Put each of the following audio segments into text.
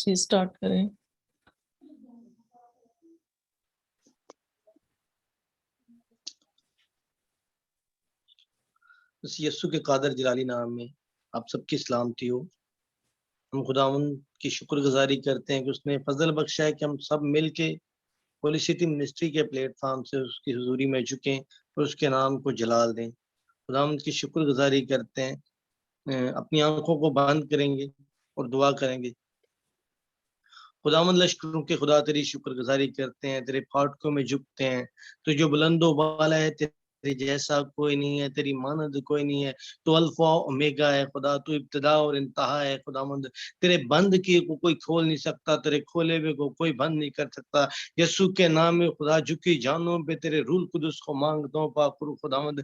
جی start کریں. یسوع کے قادر جلالی نام میں آپ سب کی سلامتی ہو. ہم خداوند کی شکر گزاری کرتے ہیں کہ اس نے فضل بخشا ہے کہ ہم سب مل کے ہولی سٹی منسٹری کے پلیٹ فارم سے اس کی حضوری میں جھکیں اور اس کے نام کو جلال دیں. خداوند کی شکر گزاری کرتے ہیں. اپنی آنکھوں کو بند کریں گے اور دعا کریں گے. خداوند لشکروں کے خدا تیری شکر گزاری کرتے ہیں, تیرے پھاٹکوں میں جھکتے ہیں. تو جو بلند و بالا ہے تیرے جیسا کوئی نہیں ہے, تیری مانند کوئی نہیں ہے. تو الفا اومیگا ہے خدا, تو ابتدا اور انتہا ہے خداوند. تیرے بند کیے کو کوئی کھول نہیں سکتا, تیرے کھولے ہوئے کو کوئی بند نہیں کر سکتا. یسوع کے نام میں خدا جھکی جانوں پہ تیرے روح القدس کو مانگتا ہوں پاک روح خداوند,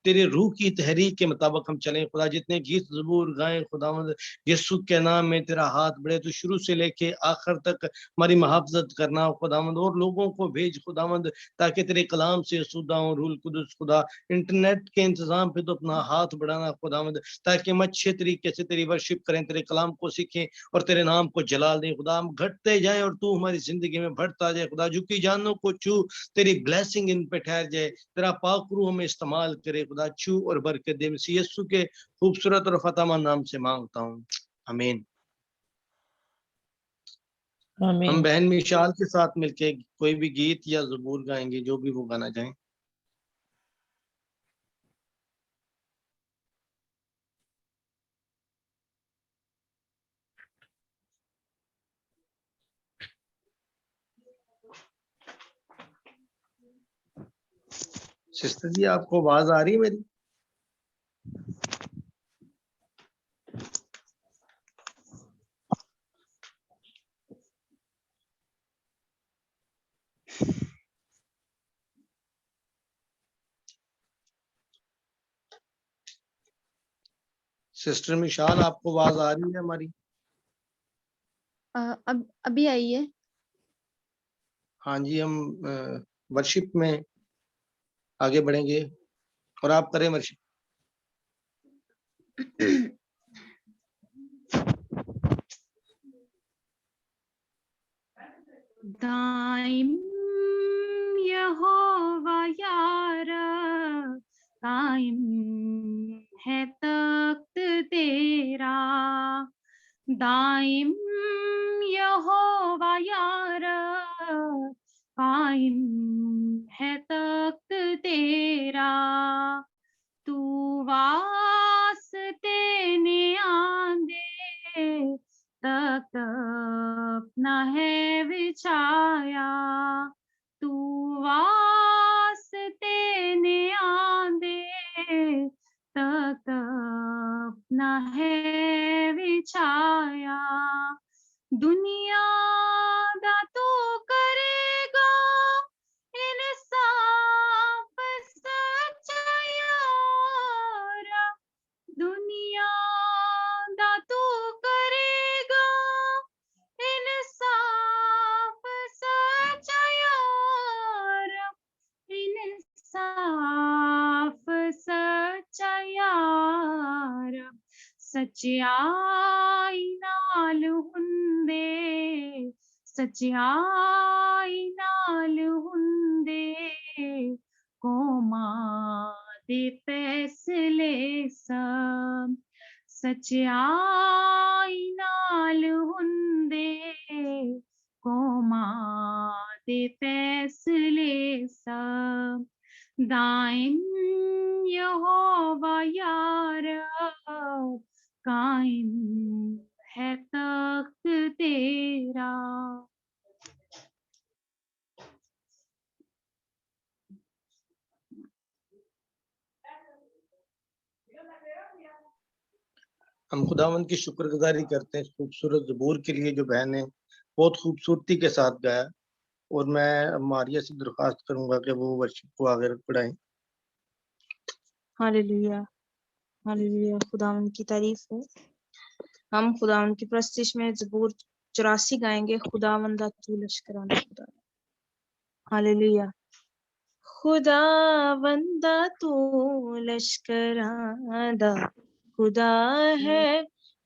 تیرے روح کی تحریک کے مطابق ہم چلیں خدا. جتنے گیت زبور گائیں خداوند یسوع کے نام میں تیرا ہاتھ بڑھے, تو شروع سے لے کے آخر تک ہماری محافظت کرنا خداوند, اور لوگوں کو بھیج خداوند تاکہ تیرے کلام سے سودہ ہوں. روح القدس خدا انٹرنیٹ کے انتظام پہ تو اپنا ہاتھ بڑھانا خداوند, تاکہ ہم اچھے طریقے سے تیری ورشپ کریں, تیرے کلام کو سیکھیں اور تیرے نام کو جلال دیں خدا. ہم گھٹتے جائیں اور تو ہماری زندگی میں بڑھتا جائے خدا. جھکی جانوں کو چھو, تیری بلیسنگ ان پہ ٹھہر جائے, تیرا پاک روح ہمیں استعمال کرے خدا. چھو اور برکت دے, مسیح یسوع کے خوبصورت اور فتح مند نام سے مانگتا ہوں, آمین. ہم بہن مشال کے ساتھ مل کے کوئی بھی گیت یا زبور گائیں گے, جو بھی وہ گانا چاہیں. سسٹر جی آپ کو آواز آ رہی ہے میری؟ سسٹر مشال آپ کو آواز آ رہی ہے ہماری؟ ابھی آئی ہے. ہاں جی, ہم ورشپ میں آگے بڑھیں گے اور آپ کریں ورشپ. دائم یہوہ یارا, قائم ہے تخت تیرا. دائم یہوہ یارا, قائم ہے تخت تیرا. تو واسطے نے آندے تخت اپنا ہے بچھایا. تو واسطے نے آندے تخت اپنا ہے بچھایا. دنیا دا تو کرے گا انصاف سچایا. دنیا دا تو کرے گا انصاف سچایا. انصاف سچایا. سچائی نال ہندے, سچائی نال ہندے قوماں دے فیصلے سب. سچائی نال ہندے قوماں دے فیصلے سب. دائم یہوہ یارا, قائم ہے تخت تیرا. ہم خداوند کی شکر گزاری کرتے ہیں اس خوبصورت زبور کے لیے جو بہن نے بہت خوبصورتی کے ساتھ گایا, اور میں ماریہ سے درخواست کروں گا کہ وہ ورشپ کو آگے بڑھائیں. ہاللیلویا, ہاللیلویا, خداوند کی تعریف ہو. ہم خداوند کی پرستش میں زبور 84 گائیں گے. خداوندہ تو لشکرانہ خدا. ہاللیلویا. خداوندہ تو لشکرانہ خدا ہے,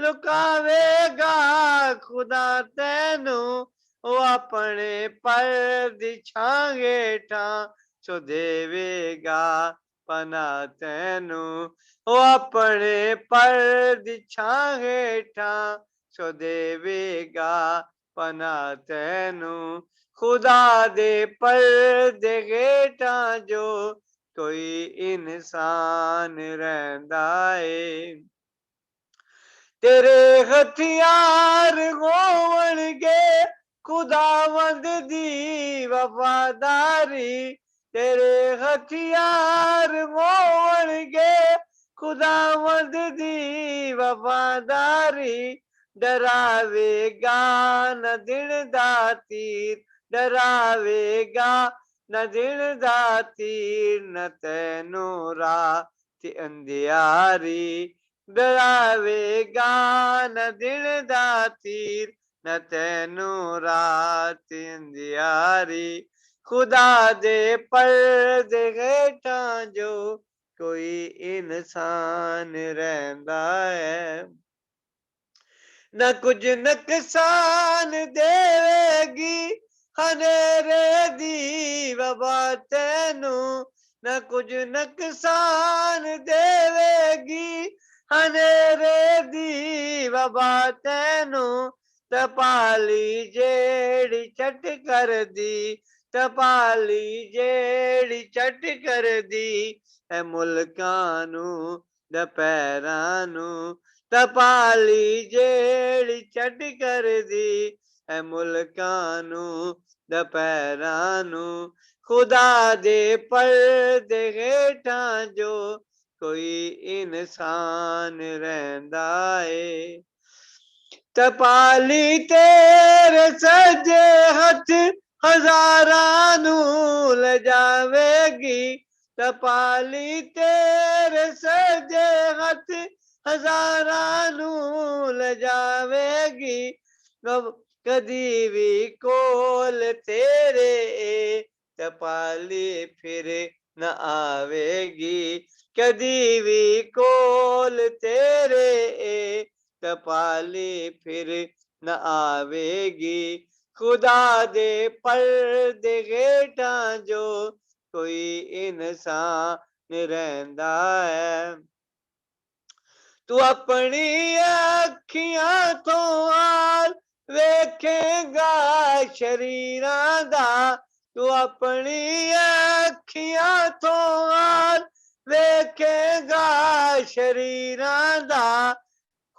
ਲੁਕਾਵੇਗਾ ਖੁਦਾ ਤੈਨੂੰ ਉਹ ਆਪਣੇ ਪਰ ਦੀ ਛਾਂ ਹੇਠਾਂ ਸੋ ਦੇਵੇਗਾ ਪਨਾ ਤੈਨੂੰ ਉਹ ਆਪਣੇ ਪਰ ਦੀ ਛਾਂ ਹੇਠਾਂ ਸੋ ਦੇਵੇਗਾ ਪਨਾ ਤੈਨੂੰ ਖੁਦਾ ਦੇ ਪਰ ਦੇ ਹੇਠਾਂ ਜੋ ਕੋਈ ਇਨਸਾਨ ਰਹਿੰਦਾ ਏ ਤੇਰੇ ਹਥਿਆਰ ਹੋਣਗੇ ਖੁਦਾਵੰਦ ਦੀ ਵਫਾਦਾਰੀ ਤੇਰੇ ਹਥਿਆਰ ਹੋਣਗੇ ਖੁਦਾਵੰਦ ਦੀ ਵਫਾਦਾਰੀ ਡਰਾਵੇਗਾ ਨਾ ਦਿਨ ਦਾ ਤੀਰ ਡਰਾਵੇਗਾ ਨਾ ਦਿਨ ਦਾ ਤੀਰ ਨਾ ਤੈਨੂੰ ਰਾਤ ਅੰਧਿਆਰੀ ਡਰਾਵੇਗਾ ਨਾ ਦਿਨ ਦਾ ਤੀਰ ਨਾ ਤੈਨੂੰ ਰਾਤ ਅੰਧਿਆਰੀ ਖੁਦਾ ਦੇ ਪਰਦੇ ਹੇਠਾਂ ਜੋ ਕੋਈ ਇਨਸਾਨ ਰਹਿੰਦਾ ਹੈ ਨਾ ਕੁਝ ਨੁਕਸਾਨ ਦੇਵੇਗੀ ਹਨੇਰੇ ਦੀ ਵਬਾ ਤੈਨੂੰ ਨਾ ਕੁਝ ਨੁਕਸਾਨ ਦੇਵੇਗੀ ਹਨੇਰੇ ਦੀ ਵਬਾ ਤੈਨੂੰ ਤਪਾਲੀ ਜਿਹੜੀ ਛਟ ਕਰਦੀ ਤਪਾਲੀ ਜਿਹੜੀ ਛਟ ਕਰਦੀ ਐ ਮੁਲਕਾਂ ਨੂੰ ਦੁਪਹਿਰਾਂ ਨੂੰ ਤਪਾਲੀ ਜਿਹੜੀ ਛਟ ਕਰਦੀ ਐ ਮੁਲਕਾਂ ਨੂੰ ਦੁਪਹਿਰਾਂ ਨੂੰ ਖੁਦਾ ਦੇ ਪਰਦੇ ਹੇਠਾਂ ਜੋ ਕੋਈ ਇਨਸਾਨ ਰਹਿੰਦਾ ਏ ਤਪਾਲੀ ਤੇਰੇ ਸੱਜੇ ਹੱਥ ਹਜ਼ਾਰਾਂ ਨੂੰ ਲਜਾਵੇਗੀ ਤਪਾਲੀ ਤੇਰੇ ਸੱਜੇ ਹੱਥ ਹਜ਼ਾਰਾਂ ਨੂੰ ਲਜਾਵੇਗੀ ਕਦੀ ਵੀ ਕੋਲ ਤੇਰੇ ਤਪਾਲੀ ਫਿਰ ਨਾ ਆਵੇਗੀ ਕਦੀ ਵੀ ਕੋਲ ਤੇਰੇ ਤਪਾਲੀ ਫਿਰ ਨਾ ਆਵੇਗੀ ਖੁਦਾ ਦੇ ਪਰਦੇ ਹੇਠਾਂ ਜੋ ਕੋਈ ਇਨਸਾਨ ਰਹਿੰਦਾ ਹੈ ਤੂੰ ਆਪਣੀ ਅੱਖੀਆਂ ਤੋਂ ਹਾਲ ਵੇਖੇਗਾ ਸ਼ਰੀਰਾਂ ਦਾ ਤੂੰ ਆਪਣੀ ਅੱਖੀਆਂ ਤੋਂ ਹਾਲ ਵੇਖੇਗਾ ਸ਼ਰੀਰਾਂ ਦਾ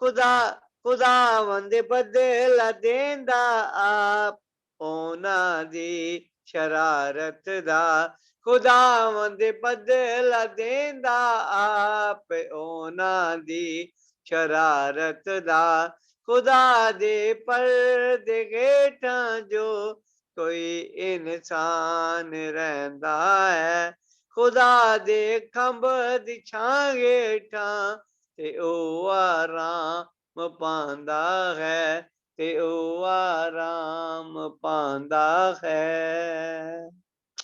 ਖੁਦਾਵੰਦ ਬਦਲਾ ਦੇਂਦਾ ਆਪ ਉਹਨਾਂ ਦੀ ਸ਼ਰਾਰਤ ਦਾ ਖੁਦਾਵੰਦ ਬਦਲਾ ਦੇਂਦਾ ਆਪ ਉਹਨਾਂ ਦੀ ਸ਼ਰਾਰਤ ਦਾ ਖੁਦਾ ਦੇ ਪਰਦੇ ਹੇਠਾਂ ਜੋ ਕੋਈ ਇਨਸਾਨ ਰਹਿੰਦਾ ਹੈ ਖੁਦਾ ਦੇ ਖੰਭ ਦੀ ਛਾਂ ਹੇਠਾਂ ਤੇ ਉਹ ਆਰਾਮ ਪਾਉਂਦਾ ਹੈ ਤੇ ਉਹ ਆਰਾਮ ਪਾਉਂਦਾ ਹੈ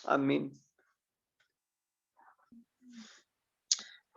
ਆਮੀਨ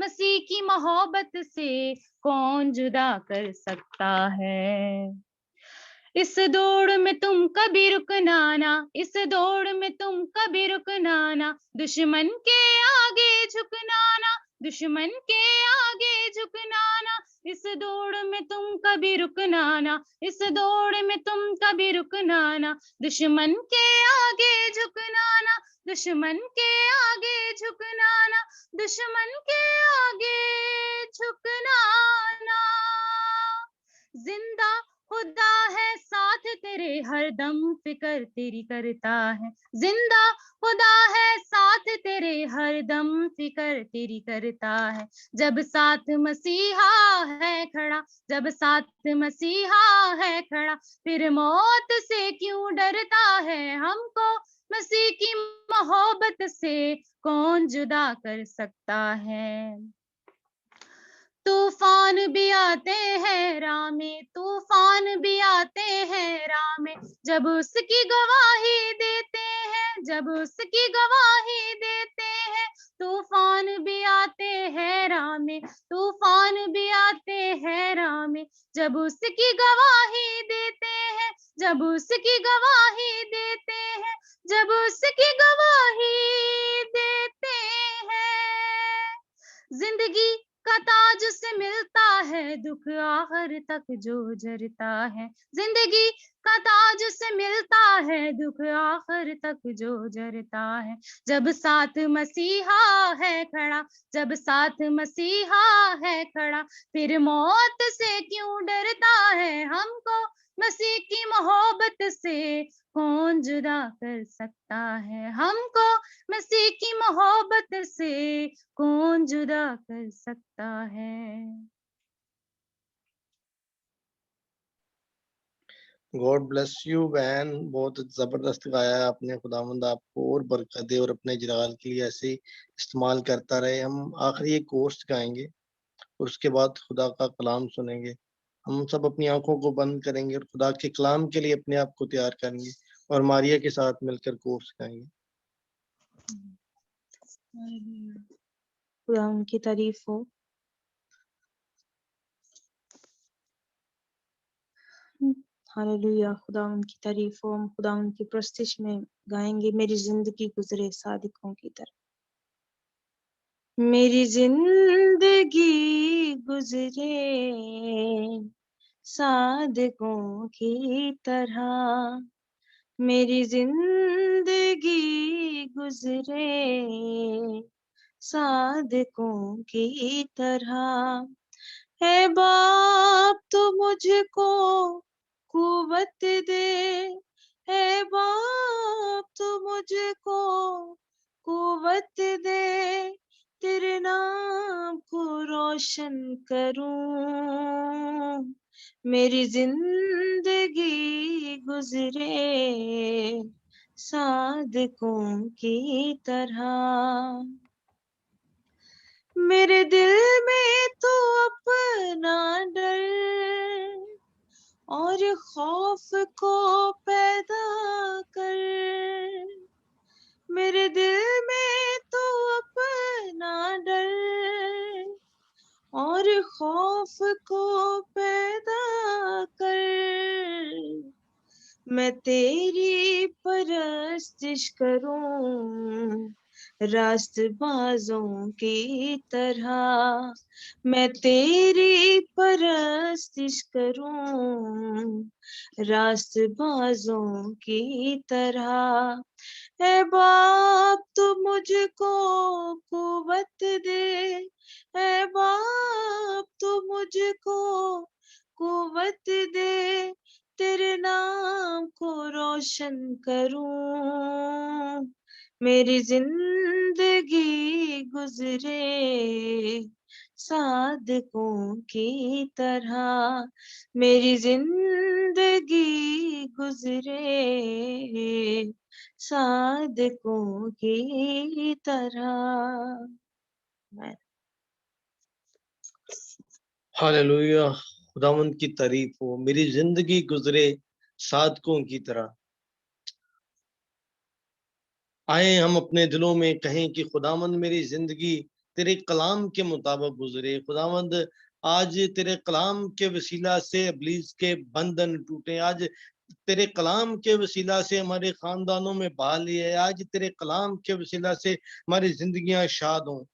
مسیح کی محبت سے کون جدا کر سکتا ہے. اس دوڑ میں تم کبھی رکنا نہ، اس دوڑ میں تم کبھی رکنا نہ، دشمن کے آگے جھکنا نہ، دشمن کے آگے جھکنا نہ. اس دوڑ میں تم کبھی رکنا نہ، اس دوڑ میں تم کبھی رکنا نہ، دشمن کے آگے جھکنا نہ، دشمن کے آگے جھکنا نہ، دشمن کے آگے جھکنا نہ. زندہ خدا ہے ساتھ تیرے، ہر دم فکر تیری کرتا ہے. زندہ خدا ہے ساتھ تیرے، ہر دم فکر تیری کرتا ہے. جب ساتھ مسیحا ہے کھڑا، جب ساتھ مسیحا ہے کھڑا، پھر موت سے کیوں ڈرتا ہے. ہم کو مسیح کی محبت سے کون جدا کر سکتا ہے. طوفان بھی آتے ہیں راہ میں، طوفان بھی آتے ہیں راہ میں، جب اس کی گواہی دیتے ہیں، جب اس کی گواہی دیتے ہیں. طوفان بھی آتے ہیں راہ میں، طوفان بھی آتے ہیں راہ میں، جب اس کی گواہی دیتے ہیں، جب اس کی گواہی دیتے ہیں، جب اس کی گواہی دیتے ہیں. زندگی کا تاج سے ملتا ہے دکھ آخر تک جو جرتا ہے. زندگی کا تاج سے ملتا ہے دکھ آخر تک جو جرتا ہے. جب ساتھ مسیحا ہے کھڑا، جب ساتھ مسیحا ہے کھڑا، پھر موت سے کیوں ڈرتا ہے. ہم کو مسیح کی محبت سے کون جدا کر سکتا ہے. ہم کو مسیح کی محبت سے کون جدا کر سکتا ہے. گاڈ بلیس یو بہن، بہت زبردست گایا ہے آپ نے. خداوند آپ کو اور برکت دے اور اپنے جلال کے لیے ایسے ہی استعمال کرتا رہے. ہم آخری ایک کورس گائیں گے اور اس کے بعد خدا کا کلام سنیں گے. ہم سب اپنی آنکھوں کو بند کریں گے اور خدا کے کلام کے لیے اپنے آپ کو تیار کریں گے اور ماریا کے ساتھ مل کر کورس گائیں گے. خدا ان کی تعریف ہو. ہاللویا، خدا ان کی تعریف ہو. ہم خدا ان کی پرستش میں گائیں گے میری زندگی گزرے صادقوں کی طرح. میری زندگی گزرے صادقوں کی طرح، میری زندگی گزرے صادقوں کی طرح. اے باپ تو مجھ کو قوت دے، اے باپ تو مجھ کو قوت دے، تیرے نام کو روشن کروں. میری زندگی گزرے صادقوں کی طرح. میرے دل میں تو اپنا ڈر اور خوف کو پیدا کر. میرے دل میں تو اپنا ڈر اور خوف کو پیدا کر. میں تیری پرستش کروں راست بازوں کی طرح. میں تیری پرستش کروں راست بازوں کی طرح. اے باپ تو مجھ کو قوت دے، اے باپ تو مجھ کو قوت دے، تیرے نام کو روشن کروں. میری زندگی گزرے صادقوں کی طرح، میری زندگی گزرے صادقوں کی طرح. ہاللویا، خداوند کی تعریف ہو. میری زندگی گزرے صادقوں کی طرح. آئیں ہم اپنے دلوں میں کہیں کہ خداوند میری زندگی تیرے کلام کے مطابق گزرے. خداوند آج تیرے کلام کے وسیلہ سے ابلیس کے بندھن ٹوٹے. آج تیرے کلام کے وسیلہ سے ہمارے خاندانوں میں بحالی ہے. آج تیرے کلام کے وسیلہ سے ہماری زندگیاں شاد ہوں.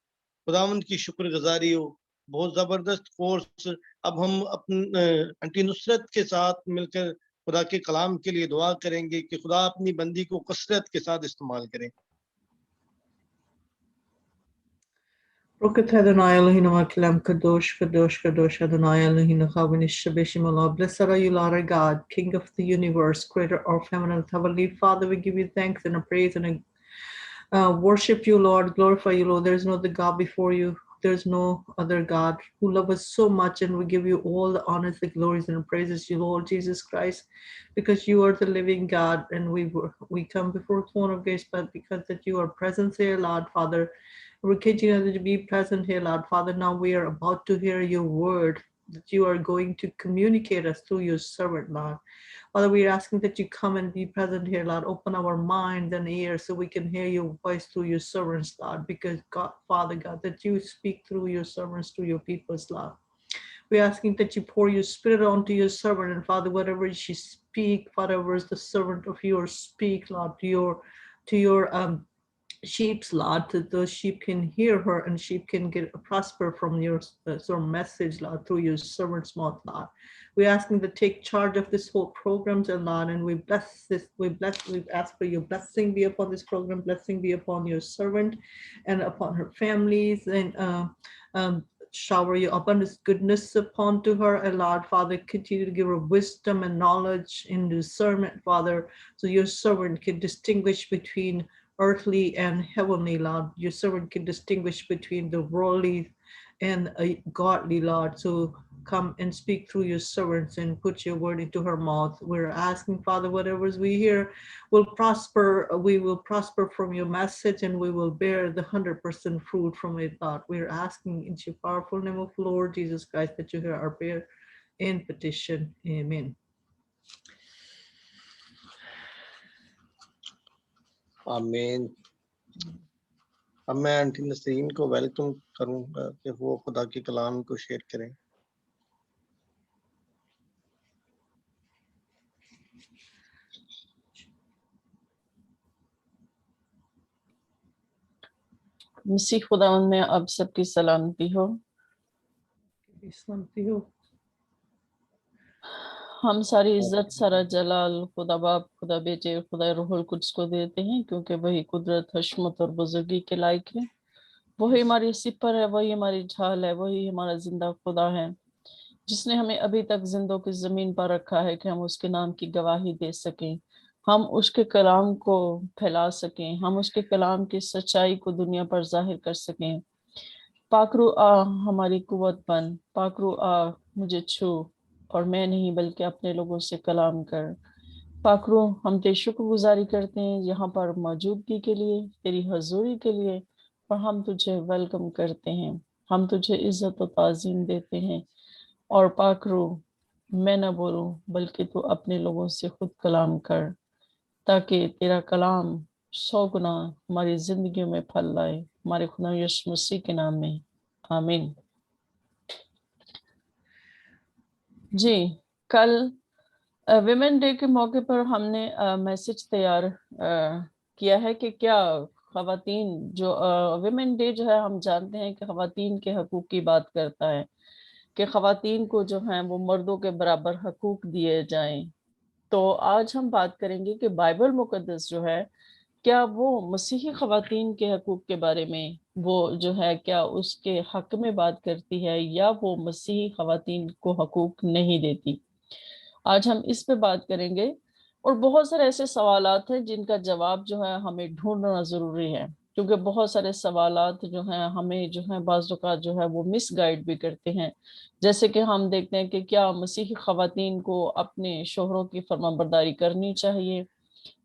خداوند کی شکر گزاری ہو. بہت زبردست کورس. اب ہم اپنے انٹی نصرت کے ساتھ مل کر خدا کے کلام کے لیے دعا کریں گے کہ خدا اپنی بندی کو کثرت کے ساتھ استعمال کریں. Roket Adonai Elohim Akilam Kadosh Kadosh Kadosh Adonai Elohim Chavanish Shabeshim Allah. Blessed are you, Lord our God, King of the universe, Creator of heaven and Heavenly Father. We give you thanks and a praise and a worship you, Lord. Glorify you, Lord. There is no other God before you. There is no other God who loves us so much, and we give you all the honors, the glories, and praises you, Lord Jesus Christ, because you are the living God, and we come before the throne of grace, but because that you are present here, Lord Father. We continue to be present here, Lord Father. Now we are about to hear your word that you are going to communicate us through your servant, Lord. Father, we are asking that you come and be present here, Lord. Open our minds and ears so we can hear your voice through your servants, Lord. Because God, Father God, that you speak through your servants, through your peoples, Lord. We're asking that you pour your spirit onto your servant, and Father, whatever she speak, whatever is the servant of yours speak, Lord, to your sheep's, Lord, that those sheep can hear her and sheep can get prosper from your sort of message, Lord, through your servant's mouth, Lord. We're asking to take charge of this whole program, Lord, and we bless this. We ask for your blessing be upon this program, blessing be upon your servant and upon her families, and shower your abundant goodness upon to her, and Lord, Father, continue to give her wisdom and knowledge in discernment, Father, so your servant can distinguish between earthly and heavenly, Lord. Your servant can distinguish between the worldly and godly, Lord. So come and speak through your servants and put your word into her mouth. We're asking, Father, whatever we hear will prosper. We will prosper from your message, and we will bear the 100% fruit from it, Lord. We're asking in your powerful name of Lord Jesus Christ that you hear our prayer and petition. Amen. آمین. اب میں aunty Nasreen کو welcome کروں گا کہ وہ خدا کے کلام کو شیئر کریں. مسیح خداوند میں اب سب کی سلامتی ہو. سلامتی ہو. ہم ساری عزت، سارا جلال خدا باپ، خدا بیٹے، خدا روح القدس کو دیتے ہیں، کیونکہ وہی قدرت، حشمت اور بزرگی کے لائق ہے. وہی ہماری سپر ہے، وہی ہماری ڈھال ہے، وہی ہمارا زندہ خدا ہے، جس نے ہمیں ابھی تک زندوں کی زمین پر رکھا ہے کہ ہم اس کے نام کی گواہی دے سکیں، ہم اس کے کلام کو پھیلا سکیں، ہم اس کے کلام کی سچائی کو دنیا پر ظاہر کر سکیں. پاکرو آ ہماری قوت بن، پاکرو آ مجھے چھو، اور میں نہیں بلکہ اپنے لوگوں سے کلام کر. پاکرو ہم تیری شکر گزاری کرتے ہیں یہاں پر موجودگی کے لیے، تیری حضوری کے لیے، اور ہم تجھے ویلکم کرتے ہیں، ہم تجھے عزت و تعظیم دیتے ہیں. اور پاکرو میں نہ بولوں بلکہ تو اپنے لوگوں سے خود کلام کر، تاکہ تیرا کلام 100 گنا ہماری زندگیوں میں پھل لائے. ہمارے خدا یسوع مسیح کے نام میں آمین. جی، کل ویمن ڈے کے موقع پر ہم نے میسج تیار کیا ہے کہ کیا خواتین جو ویمن ڈے جو ہے، ہم جانتے ہیں کہ خواتین کے حقوق کی بات کرتا ہے، کہ خواتین کو جو ہیں وہ مردوں کے برابر حقوق دیے جائیں. تو آج ہم بات کریں گے کہ بائبل مقدس جو ہے، کیا وہ مسیحی خواتین کے حقوق کے بارے میں وہ جو ہے کیا اس کے حق میں بات کرتی ہے، یا وہ مسیحی خواتین کو حقوق نہیں دیتی. آج ہم اس پہ بات کریں گے، اور بہت سارے ایسے سوالات ہیں جن کا جواب جو ہے ہمیں ڈھونڈنا ضروری ہے، کیونکہ بہت سارے سوالات جو ہیں ہمیں جو ہے بعض اوقات جو ہے وہ مس گائیڈ بھی کرتے ہیں. جیسے کہ ہم دیکھتے ہیں کہ کیا مسیحی خواتین کو اپنے شوہروں کی فرمانبرداری کرنی چاہیے.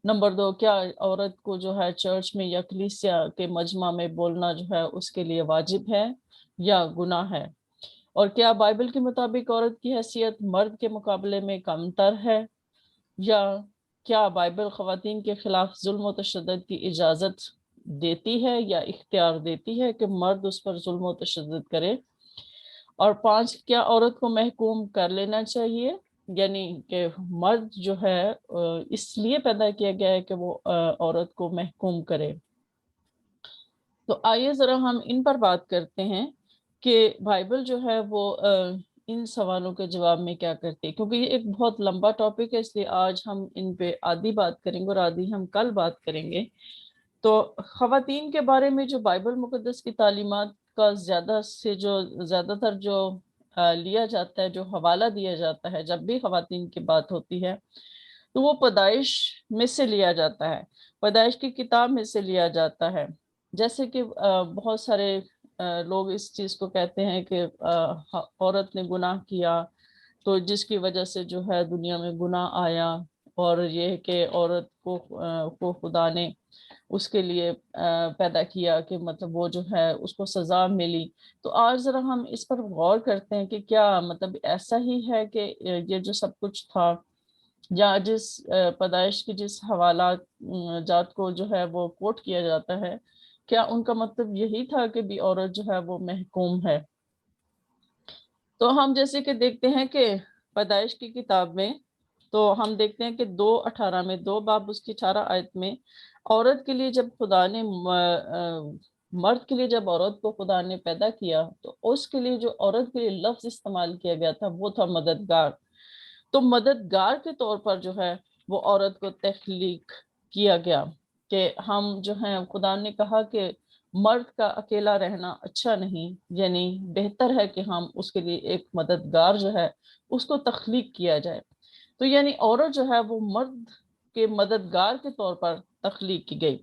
نمبر 2، کیا عورت کو جو ہے چرچ میں یا کلیسیا کے مجمع میں بولنا جو ہے اس کے لیے واجب ہے یا گناہ ہے. اور کیا بائبل کے مطابق عورت کی حیثیت مرد کے مقابلے میں کم تر ہے، یا کیا بائبل خواتین کے خلاف ظلم و تشدد کی اجازت دیتی ہے یا اختیار دیتی ہے کہ مرد اس پر ظلم و تشدد کرے. اور 5 کیا عورت کو محکوم کر لینا چاہیے، یعنی کہ مرد جو ہے اس لیے پیدا کیا گیا ہے کہ وہ عورت کو محکوم کرے. تو آئیے ذرا ہم ان پر بات کرتے ہیں کہ بائبل جو ہے وہ ان سوالوں کے جواب میں کیا کرتی ہے، کیونکہ یہ ایک بہت لمبا ٹاپک ہے، اس لیے آج ہم ان پہ آدھی بات کریں گے اور آدھی ہم کل بات کریں گے. تو خواتین کے بارے میں جو بائبل مقدس کی تعلیمات کا زیادہ تر جو لیا جاتا ہے، جو حوالہ دیا جاتا ہے جب بھی خواتین کی بات ہوتی ہے، تو وہ پیدائش میں سے لیا جاتا ہے، پیدائش کی کتاب میں سے لیا جاتا ہے. جیسے کہ بہت سارے لوگ اس چیز کو کہتے ہیں کہ عورت نے گناہ کیا تو جس کی وجہ سے جو ہے دنیا میں گناہ آیا، اور یہ کہ عورت کو خدا نے اس کے لیے پیدا کیا کہ مطلب وہ جو ہے اس کو سزا ملی. تو آج ذرا ہم اس پر غور کرتے ہیں کہ کیا مطلب ایسا ہی ہے کہ یہ جو سب کچھ تھا، یا جس پیدائش کی جس حوالات جات کو جو ہے وہ کوٹ کیا جاتا ہے، کیا ان کا مطلب یہی تھا کہ بھی عورت جو ہے وہ محکوم ہے. تو ہم جیسے کہ دیکھتے ہیں کہ پیدائش کی کتاب میں تو ہم دیکھتے ہیں کہ 2:18 میں 2 باب اس کی 18 آیت میں عورت کے لیے جب خدا نے مرد کے لیے جب عورت کو خدا نے پیدا کیا تو اس کے لیے جو عورت کے لیے لفظ استعمال کیا گیا تھا وہ تھا مددگار. تو مددگار کے طور پر جو ہے وہ عورت کو تخلیق کیا گیا کہ ہم جو ہیں خدا نے کہا کہ مرد کا اکیلا رہنا اچھا نہیں، یعنی بہتر ہے کہ ہم اس کے لیے ایک مددگار جو ہے اس کو تخلیق کیا جائے. تو یعنی عورت جو ہے وہ مرد کے مددگار کے طور پر تخلیق کی گئی.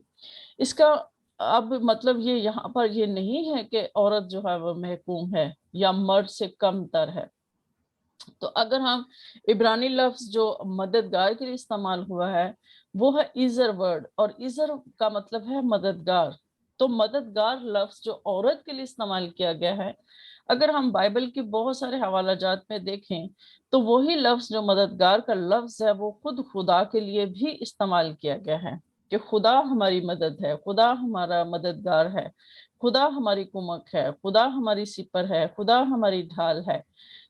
اس کا اب مطلب یہ یہاں پر یہ نہیں ہے کہ عورت جو ہے وہ محکوم ہے یا مرد سے کم تر ہے. تو اگر ہم عبرانی لفظ جو مددگار کے لیے استعمال ہوا ہے وہ ہے ایزر ورڈ، اور ایزر کا مطلب ہے مددگار. تو مددگار لفظ جو عورت کے لیے استعمال کیا گیا ہے، اگر ہم بائبل کے بہت سارے حوالہ جات میں دیکھیں تو وہی لفظ جو مددگار کا لفظ ہے وہ خود خدا کے لیے بھی استعمال کیا گیا ہے کہ خدا ہماری مدد ہے، خدا ہمارا مددگار ہے، خدا ہماری کمک ہے، خدا ہماری سپر ہے، خدا ہماری ڈھال ہے.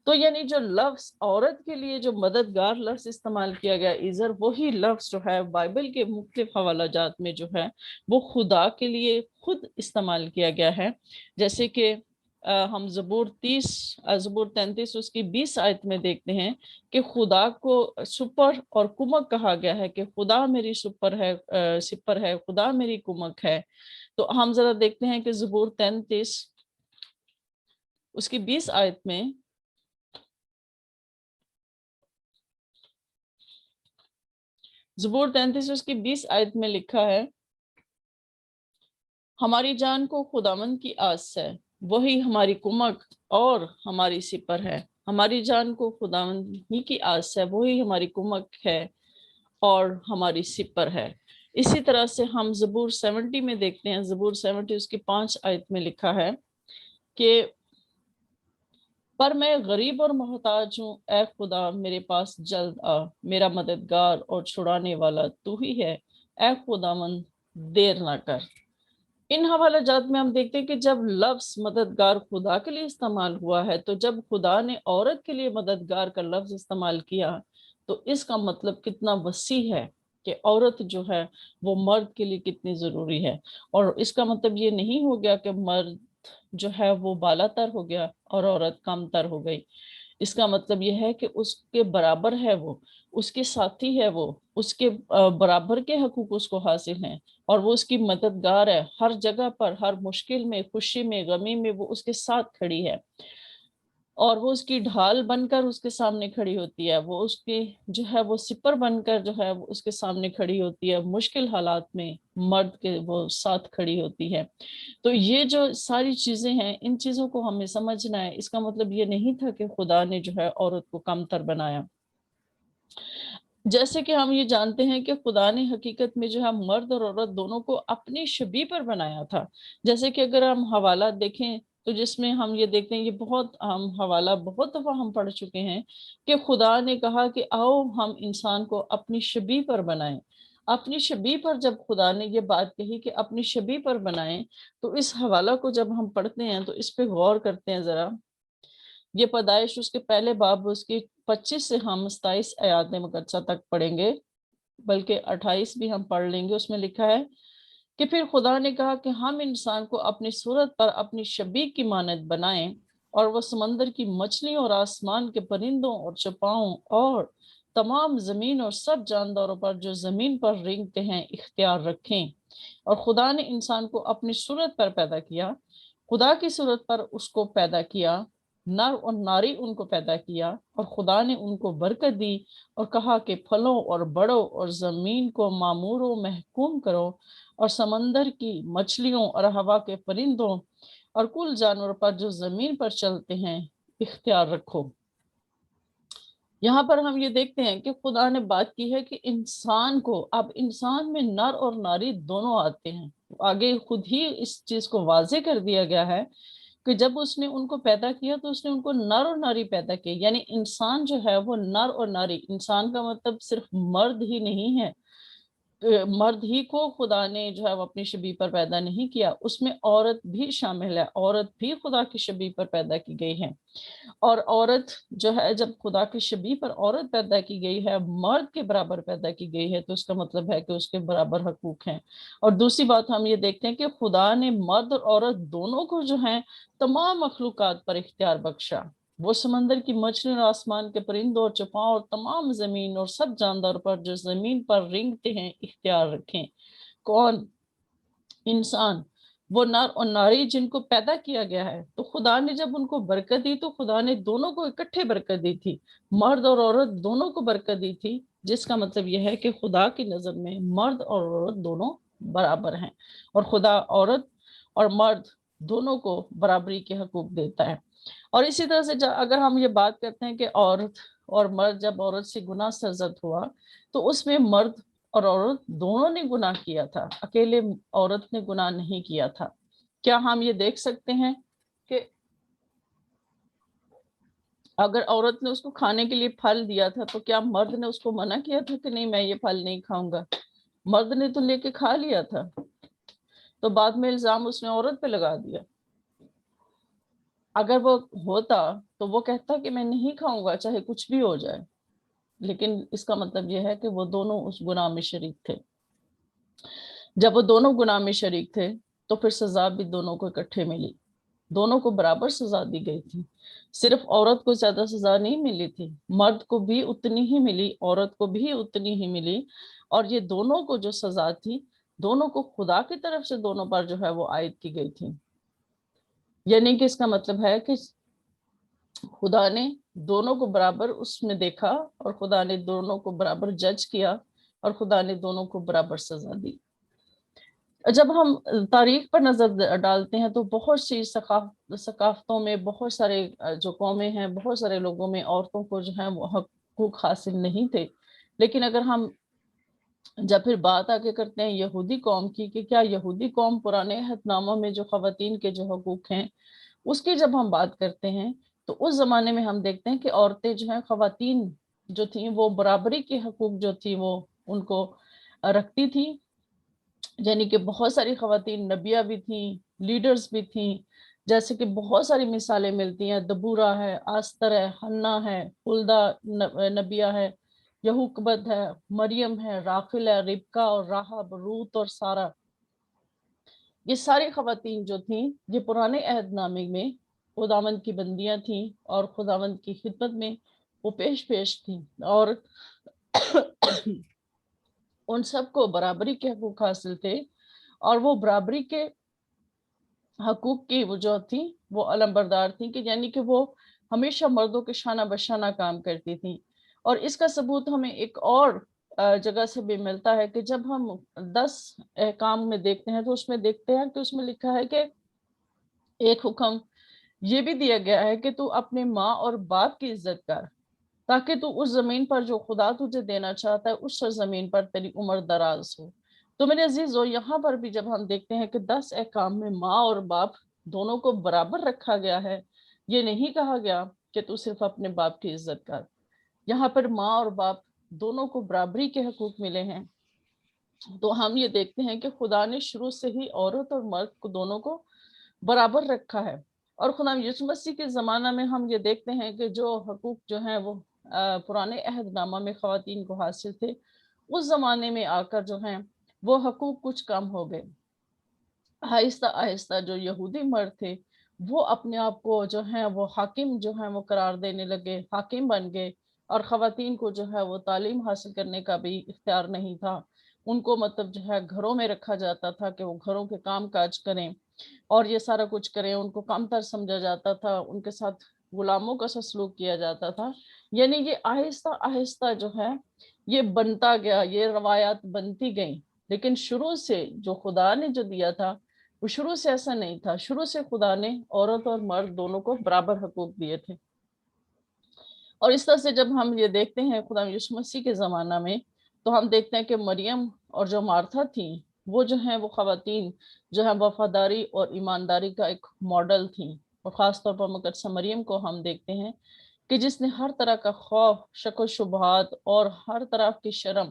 تو یعنی جو لفظ عورت کے لیے جو مددگار لفظ استعمال کیا گیا ایزر، وہی لفظ جو ہے بائبل کے مختلف حوالہ جات میں جو ہے وہ خدا کے لیے خود استعمال کیا گیا ہے. جیسے کہ ہم زبور 33 اس کی 20 آیت میں دیکھتے ہیں کہ خدا کو سپر اور کمک کہا گیا ہے کہ خدا میری سپر ہے، خدا میری کمک ہے. تو ہم ذرا دیکھتے ہیں کہ زبور 33 اس کی 20 آیت میں زبور 33 اس کی 20 آیت میں لکھا ہے، ہماری جان کو خداوند کی آس ہے، وہی ہماری کمک اور ہماری سپر ہے. ہماری جان کو خداوند ہی کی آس ہے، وہی ہماری کمک ہے اور ہماری سپر ہے. اسی طرح سے ہم زبور 70 میں دیکھتے ہیں، زبور 70 اس کی 5 آیت میں لکھا ہے کہ پر میں غریب اور محتاج ہوں، اے خدا میرے پاس جلد آ، میرا مددگار اور چھڑانے والا تو ہی ہے، اے خداوند دیر نہ کر. ان حوالہ جات میں ہم دیکھتے ہیں کہ جب لفظ مددگار خدا کے لیے استعمال ہوا ہے، تو جب خدا نے عورت کے لیے مددگار کا لفظ استعمال کیا تو اس کا مطلب کتنا وسیع ہے کہ عورت جو ہے وہ مرد کے لیے کتنی ضروری ہے. اور اس کا مطلب یہ نہیں ہو گیا کہ مرد جو ہے وہ بالا تر ہو گیا اور عورت کم تر ہو گئی. اس کا مطلب یہ ہے کہ اس کے برابر ہے، وہ اس کے ساتھی ہے، وہ اس کے برابر کے حقوق اس کو حاصل ہیں، اور وہ اس کی مددگار ہے. ہر جگہ پر، ہر مشکل میں، خوشی میں، غمی میں وہ اس کے ساتھ کھڑی ہے، اور وہ اس کی ڈھال بن کر اس کے سامنے کھڑی ہوتی ہے. وہ اس کی جو ہے وہ سپر بن کر جو ہے وہ اس کے سامنے کھڑی ہوتی ہے. مشکل حالات میں مرد کے وہ ساتھ کھڑی ہوتی ہے. تو یہ جو ساری چیزیں ہیں، ان چیزوں کو ہمیں سمجھنا ہے. اس کا مطلب یہ نہیں تھا کہ خدا نے جو ہے عورت کو کم تر بنایا. جیسے کہ ہم یہ جانتے ہیں کہ خدا نے حقیقت میں جو ہے مرد اور عورت دونوں کو اپنی شبیہ پر بنایا تھا. جیسے کہ اگر ہم حوالہ دیکھیں تو جس میں ہم یہ دیکھتے ہیں، یہ بہت ہم حوالہ بہت دفعہ ہم پڑھ چکے ہیں کہ خدا نے کہا کہ آؤ ہم انسان کو اپنی شبیہ پر بنائیں. اپنی شبیہ پر جب خدا نے یہ بات کہی کہ اپنی شبیہ پر بنائیں، تو اس حوالہ کو جب ہم پڑھتے ہیں تو اس پہ غور کرتے ہیں ذرا. یہ پیدائش اس کے پہلے باب اس کی 25 سے ہم 27 آیات مقدسہ تک پڑھیں گے، بلکہ 28 بھی ہم پڑھ لیں گے. اس میں لکھا ہے کہ پھر خدا نے کہا کہ ہم انسان کو اپنی صورت پر اپنی شبیہ کی مانند بنائیں، اور وہ سمندر کی مچھلیوں اور آسمان کے پرندوں اور چپاؤں اور تمام زمین اور سب جانداروں پر جو زمین پر رینگتے ہیں اختیار رکھیں. اور خدا نے انسان کو اپنی صورت پر پیدا کیا، خدا کی صورت پر اس کو پیدا کیا، نر اور ناری ان کو پیدا کیا. اور خدا نے ان کو برکت دی اور کہا کہ پھلو اور بڑھو اور زمین کو معمور و محکوم کرو، اور سمندر کی مچھلیوں اور ہوا کے پرندوں اور کل جانور پر جو زمین پر چلتے ہیں اختیار رکھو. یہاں پر ہم یہ دیکھتے ہیں کہ خدا نے بات کی ہے کہ انسان کو، اب انسان میں نر اور ناری دونوں آتے ہیں. آگے خود ہی اس چیز کو واضح کر دیا گیا ہے کہ جب اس نے ان کو پیدا کیا تو اس نے ان کو نر اور ناری پیدا کیا. یعنی انسان جو ہے وہ نر اور ناری، انسان کا مطلب صرف مرد ہی نہیں ہے، مرد ہی کو خدا نے جو ہے وہ اپنی شبیہ پر پیدا نہیں کیا، اس میں عورت بھی شامل ہے. عورت بھی خدا کی شبیہ پر پیدا کی گئی ہے، اور عورت جو ہے جب خدا کی شبیہ پر عورت پیدا کی گئی ہے، مرد کے برابر پیدا کی گئی ہے، تو اس کا مطلب ہے کہ اس کے برابر حقوق ہیں. اور دوسری بات ہم یہ دیکھتے ہیں کہ خدا نے مرد اور عورت دونوں کو جو ہیں تمام مخلوقات پر اختیار بخشا. وہ سمندر کی مچھلی اور آسمان کے پرندوں اور چپاؤں اور تمام زمین اور سب جاندار پر جو زمین پر رینگتے ہیں اختیار رکھیں. کون؟ انسان، وہ نر اور ناری جن کو پیدا کیا گیا ہے. تو خدا نے جب ان کو برکت دی تو خدا نے دونوں کو اکٹھے برکت دی تھی، مرد اور عورت دونوں کو برکت دی تھی، جس کا مطلب یہ ہے کہ خدا کی نظر میں مرد اور عورت دونوں برابر ہیں، اور خدا عورت اور مرد دونوں کو برابری کے حقوق دیتا ہے. اور اسی طرح سے اگر ہم یہ بات کرتے ہیں کہ عورت اور مرد، جب عورت سے گناہ سرزد ہوا تو اس میں مرد اور عورت دونوں نے گناہ کیا تھا، اکیلے عورت نے گناہ نہیں کیا تھا. کیا ہم یہ دیکھ سکتے ہیں کہ اگر عورت نے اس کو کھانے کے لیے پھل دیا تھا تو کیا مرد نے اس کو منع کیا تھا کہ نہیں میں یہ پھل نہیں کھاؤں گا؟ مرد نے تو لے کے کھا لیا تھا. تو بعد میں الزام اس نے عورت پہ لگا دیا. اگر وہ ہوتا تو وہ کہتا کہ میں نہیں کھاؤں گا چاہے کچھ بھی ہو جائے، لیکن اس کا مطلب یہ ہے کہ وہ دونوں اس گناہ میں شریک تھے. جب وہ دونوں گناہ میں شریک تھے تو پھر سزا بھی دونوں کو اکٹھے ملی، دونوں کو برابر سزا دی گئی تھی. صرف عورت کو زیادہ سزا نہیں ملی تھی، مرد کو بھی اتنی ہی ملی، عورت کو بھی اتنی ہی ملی. اور یہ دونوں کو جو سزا تھی دونوں کو خدا کی طرف سے دونوں پر جو ہے وہ عائد کی گئی تھی. یعنی کہ اس کا مطلب ہے کہ خدا نے دونوں کو برابر اس میں دیکھا، اور خدا نے دونوں کو برابر جج کیا، اور خدا نے دونوں کو برابر سزا دی. جب ہم تاریخ پر نظر ڈالتے ہیں تو بہت سی ثقافتوں میں بہت سارے جو قومیں ہیں، بہت سارے لوگوں میں عورتوں کو جو ہے وہ حقوق حاصل نہیں تھے. لیکن اگر ہم جب پھر بات آگے کرتے ہیں یہودی قوم کی کہ کیا یہودی قوم پرانے عہد ناموں میں جو خواتین کے جو حقوق ہیں اس کی جب ہم بات کرتے ہیں تو اس زمانے میں ہم دیکھتے ہیں کہ عورتیں جو ہیں، خواتین جو تھیں وہ برابری کے حقوق جو تھی وہ ان کو رکھتی تھی. یعنی کہ بہت ساری خواتین نبیہ بھی تھیں، لیڈرز بھی تھیں، جیسے کہ بہت ساری مثالیں ملتی ہیں. دبورہ ہے، آستر ہے، حنا ہے، ہلدا نبیہ ہے، یہوکبد ہے، مریم ہے، راخل ہے، ربکا اور راہب، روت اور سارہ. یہ ساری خواتین جو تھیں یہ پرانے عہد نامے میں خداوند کی بندیاں تھیں اور خداوند کی خدمت میں وہ پیش تھیں، اور ان سب کو برابری کے حقوق حاصل تھے. اور وہ برابری کے حقوق کی وہ جو تھی وہ علمبردار تھیں، کہ یعنی کہ وہ ہمیشہ مردوں کے شانہ بشانہ کام کرتی تھیں. اور اس کا ثبوت ہمیں ایک اور جگہ سے بھی ملتا ہے کہ جب ہم 10 احکام میں دیکھتے ہیں تو اس میں دیکھتے ہیں کہ اس میں لکھا ہے کہ ایک حکم یہ بھی دیا گیا ہے کہ تو اپنے ماں اور باپ کی عزت کر، تاکہ تو اس زمین پر جو خدا تجھے دینا چاہتا ہے اس زمین پر تیری عمر دراز ہو. تو میرے عزیزو، یہاں پر بھی جب ہم دیکھتے ہیں کہ 10 احکام میں ماں اور باپ دونوں کو برابر رکھا گیا ہے، یہ نہیں کہا گیا کہ تو صرف اپنے باپ کی عزت کر. یہاں پر ماں اور باپ دونوں کو برابری کے حقوق ملے ہیں. تو ہم یہ دیکھتے ہیں کہ خدا نے شروع سے ہی عورت اور مرد کو دونوں کو برابر رکھا ہے. اور خدا یسوع مسیح کے زمانہ میں ہم یہ دیکھتے ہیں کہ جو حقوق جو ہیں وہ پرانے عہد نامہ میں خواتین کو حاصل تھے، اس زمانے میں آ کر جو ہیں وہ حقوق کچھ کم ہو گئے. آہستہ آہستہ جو یہودی مرد تھے وہ اپنے آپ کو جو ہے وہ حاکم جو ہے وہ قرار دینے لگے، حاکم بن گئے. اور خواتین کو جو ہے وہ تعلیم حاصل کرنے کا بھی اختیار نہیں تھا. ان کو مطلب جو ہے گھروں میں رکھا جاتا تھا کہ وہ گھروں کے کام کاج کریں اور یہ سارا کچھ کریں. ان کو کم تر سمجھا جاتا تھا، ان کے ساتھ غلاموں کا سا سلوک کیا جاتا تھا. یعنی یہ آہستہ آہستہ جو ہے یہ بنتا گیا، یہ روایات بنتی گئیں. لیکن شروع سے جو خدا نے جو دیا تھا وہ شروع سے ایسا نہیں تھا. شروع سے خدا نے عورت اور مرد دونوں کو برابر حقوق دیے تھے. اور اس طرح سے جب ہم یہ دیکھتے ہیں خدا یسوع مسیح کے زمانہ میں تو ہم دیکھتے ہیں کہ مریم اور جو مارتھا تھیں وہ جو ہیں وہ خواتین جو ہیں وفاداری اور ایمانداری کا ایک ماڈل تھیں. اور خاص طور پر مقدسہ مریم کو ہم دیکھتے ہیں کہ جس نے ہر طرح کا خوف، شک و شبہات اور ہر طرح کی شرم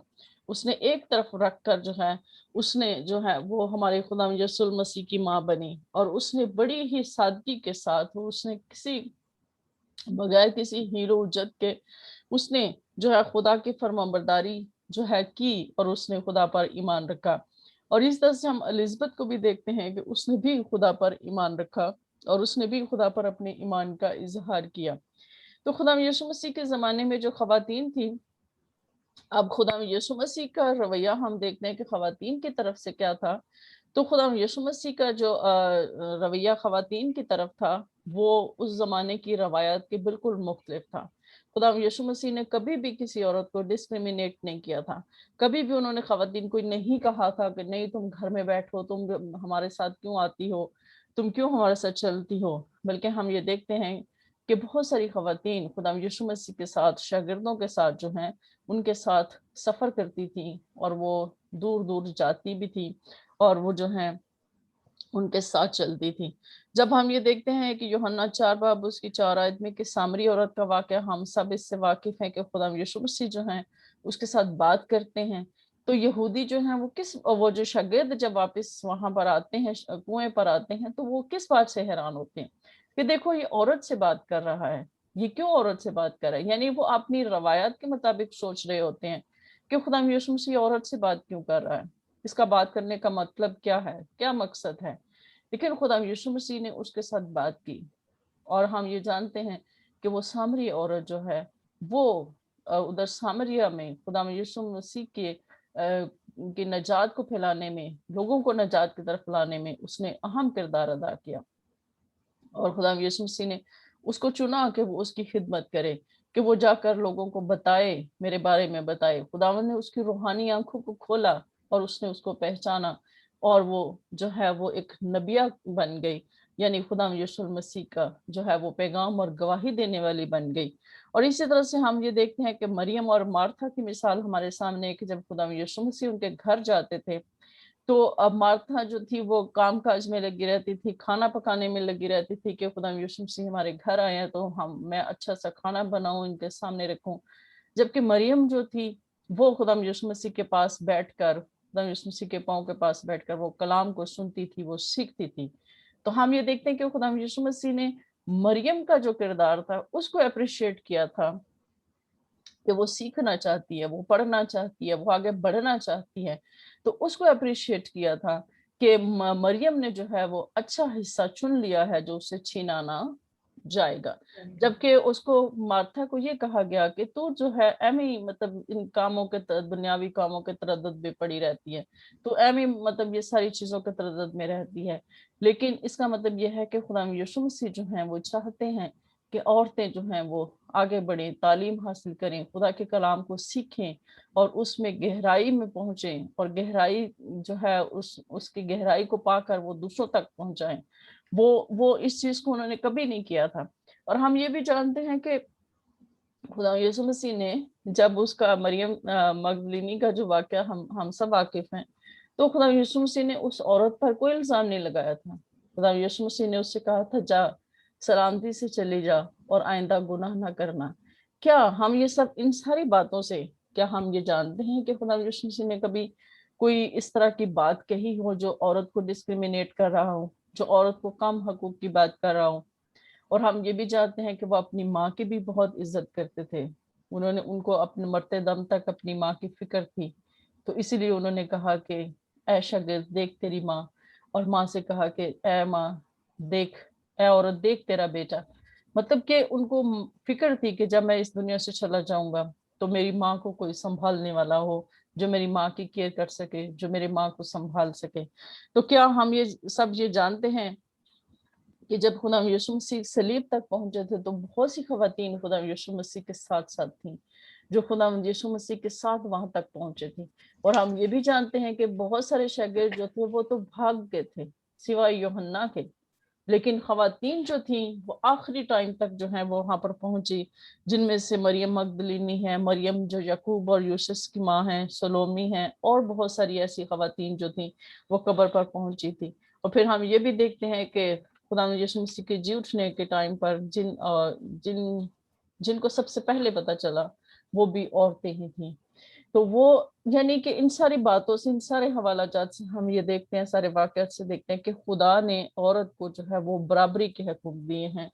اس نے ایک طرف رکھ کر جو ہے اس نے جو ہے وہ ہمارے خدا یسوع مسیح کی ماں بنی. اور اس نے بڑی ہی سادگی کے ساتھ اس نے بغیر کسی ہیرو جت کے اس نے جو ہے خدا کی فرمانبرداری جو ہے کی اور اس نے خدا پر ایمان رکھا. اور اس طرح سے ہم الزبتھ کو بھی دیکھتے ہیں کہ اس نے بھی خدا پر ایمان رکھا اور اس نے بھی خدا پر اپنے ایمان کا اظہار کیا. تو خدا یسوع مسیح کے زمانے میں جو خواتین تھیں، اب خدا یسوع مسیح کا رویہ ہم دیکھتے ہیں کہ خواتین کی طرف سے کیا تھا. تو خدا یسوع مسیح کا جو رویہ خواتین کی طرف تھا وہ اس زمانے کی روایات کے بالکل مختلف تھا. خدا یسوع مسیح نے کبھی بھی کسی عورت کو ڈسکریمنیٹ نہیں کیا تھا. کبھی بھی انہوں نے خواتین کو نہیں کہا تھا کہ نہیں تم گھر میں بیٹھو، تم ہمارے ساتھ کیوں آتی ہو، تم کیوں ہمارے ساتھ چلتی ہو. بلکہ ہم یہ دیکھتے ہیں کہ بہت ساری خواتین خدا یسوع مسیح کے ساتھ، شاگردوں کے ساتھ جو ہیں ان کے ساتھ سفر کرتی تھیں اور وہ دور دور جاتی بھی تھی اور وہ جو ہیں ان کے ساتھ چلتی تھی. جب ہم یہ دیکھتے ہیں کہ یوحنا 4 باب اس کی 4 آیت میں کہ سامری عورت کا واقعہ ہم سب اس سے واقف ہیں کہ خدا یسوع مسیح جو ہیں اس کے ساتھ بات کرتے ہیں. تو یہودی جو ہیں وہ جو شاگرد جب واپس وہاں پر آتے ہیں، کنویں پر آتے ہیں، تو وہ کس بات سے حیران ہوتے ہیں کہ دیکھو یہ عورت سے بات کر رہا ہے، یہ کیوں عورت سے بات کر رہا ہے. یعنی وہ اپنی روایات کے مطابق سوچ رہے ہوتے ہیں کہ خدا یسوع مسیح عورت سے بات کیوں کر رہا ہے، اس کا بات کرنے کا مطلب کیا ہے، کیا مقصد ہے. لیکن خدا یسوع مسیح نے اس کے ساتھ بات کی. اور ہم یہ جانتے ہیں کہ وہ سامری عورت جو ہے وہ ادھر سامریا میں خدا یسوع مسیح کے نجات کو پھیلانے میں، لوگوں کو نجات کی طرف لانے میں اس نے اہم کردار ادا کیا. اور خدا یسوع مسیح نے اس کو چنا کہ وہ اس کی خدمت کرے، کہ وہ جا کر لوگوں کو بتائے، میرے بارے میں بتائے. خداوند نے اس کی روحانی آنکھوں کو کھولا اور اس نے اس کو پہچانا اور وہ جو ہے وہ ایک نبیہ بن گئی. یعنی خدا یسوع مسیح کا جو ہے وہ پیغام اور گواہی دینے والی بن گئی. اور اسی طرح سے ہم یہ دیکھتے ہیں کہ مریم اور مارتھا کی مثال ہمارے سامنے ہے کہ جب خدا یسوع مسیح ان کے گھر جاتے تھے تو اب مارتھا جو تھی وہ کام کاج میں لگی رہتی تھی، کھانا پکانے میں لگی رہتی تھی کہ خدا یسوع مسیح ہمارے گھر آئے ہیں تو میں اچھا سا کھانا بناؤں، ان کے سامنے رکھوں. جبکہ مریم جو تھی وہ خدا یسوع مسیح کے پاس بیٹھ کر، خدا یسوع مسیح کے پاؤں کے پاس بیٹھ کر وہ کلام کو سنتی تھی، وہ سیکھتی تھی. تو ہم یہ دیکھتے ہیں کہ خدا یسوع مسیح نے مریم کا جو کردار تھا اس کو اپریشیٹ کیا تھا کہ وہ سیکھنا چاہتی ہے، وہ پڑھنا چاہتی ہے، وہ آگے بڑھنا چاہتی ہے. تو اس کو اپریشیٹ کیا تھا کہ مریم نے جو ہے وہ اچھا حصہ چن لیا ہے جو اسے چھینا نہ جائے گا. جبکہ اس کو مارتھا کو یہ کہا گیا کہ تو جو ہے ایمی مطلب ان کاموں کے دنیاوی کاموں کے تردد میں پڑی رہتی ہے، تو ایمی مطلب یہ ساری چیزوں کے تردد میں رہتی ہے. لیکن اس کا مطلب یہ ہے کہ خدا یسوع مسیح جو ہیں وہ چاہتے ہیں کہ عورتیں جو ہیں وہ آگے بڑھیں، تعلیم حاصل کریں، خدا کے کلام کو سیکھیں اور اس میں گہرائی میں پہنچیں اور گہرائی جو ہے اس کی گہرائی کو پا کر وہ دوسروں تک پہنچائیں. وہ اس چیز کو انہوں نے کبھی نہیں کیا تھا. اور ہم یہ بھی جانتے ہیں کہ خدا یسوع مسیح نے جب اس کا مریم مگدلینی کا جو واقعہ ہم سب واقف ہیں، تو خدا یسوع مسیح نے اس عورت پر کوئی الزام نہیں لگایا تھا. خدا یسوع مسیح نے اس سے کہا تھا جا سلامتی سے چلی جا اور آئندہ گناہ نہ کرنا. کیا ہم یہ سب ان ساری باتوں سے کیا ہم یہ جانتے ہیں کہ خدا یسوع مسیح نے کبھی کوئی اس طرح کی بات کہی ہو جو عورت کو ڈسکریمنیٹ کر رہا ہو, جو عورت کو کم حقوق کی بات کر رہا ہو. اور ہم یہ بھی جانتے ہیں کہ وہ اپنی ماں کی بھی بہت عزت کرتے تھے, انہوں نے ان کو اپنے مرتے دم تک اپنی ماں کی فکر تھی, تو اسی لیے انہوں نے کہا کہ اے شاگرد دیکھ تیری ماں, اور ماں سے کہا کہ اے ماں دیکھ, اے عورت دیکھ تیرا بیٹا. مطلب کہ ان کو فکر تھی کہ جب میں اس دنیا سے چلا جاؤں گا تو میری ماں کو کوئی سنبھالنے والا ہو, جو میری ماں کی کیئر کر سکے, جو میری ماں کو سنبھال سکے. تو کیا ہم یہ سب یہ جانتے ہیں کہ جب خدا یسوع مسیح صلیب تک پہنچے تھے تو بہت سی خواتین خدا یسوع مسیح کے ساتھ ساتھ تھیں, جو خدا یسوع مسیح کے ساتھ وہاں تک پہنچے تھیں. اور ہم یہ بھی جانتے ہیں کہ بہت سارے شاگرد جو تھے وہ تو بھاگ گئے تھے سوائے یوحنا کے, لیکن خواتین جو تھیں وہ آخری ٹائم تک جو ہیں وہ وہاں پر پہنچی, جن میں سے مریم مگدلینی ہے, مریم جو یعقوب اور یوسف کی ماں ہیں, سلومی ہیں, اور بہت ساری ایسی خواتین جو تھیں وہ قبر پر پہنچی تھی. اور پھر ہم یہ بھی دیکھتے ہیں کہ خدا یسوع مسیح کے جی اٹھنے کے ٹائم پر جن کو سب سے پہلے پتہ چلا وہ بھی عورتیں ہی تھیں. تو وہ یعنی کہ ان ساری باتوں سے, ان سارے حوالہ جات سے ہم یہ دیکھتے ہیں, سارے واقعات سے دیکھتے ہیں کہ خدا نے عورت کو جو ہے وہ برابری کے حقوق دیے ہیں.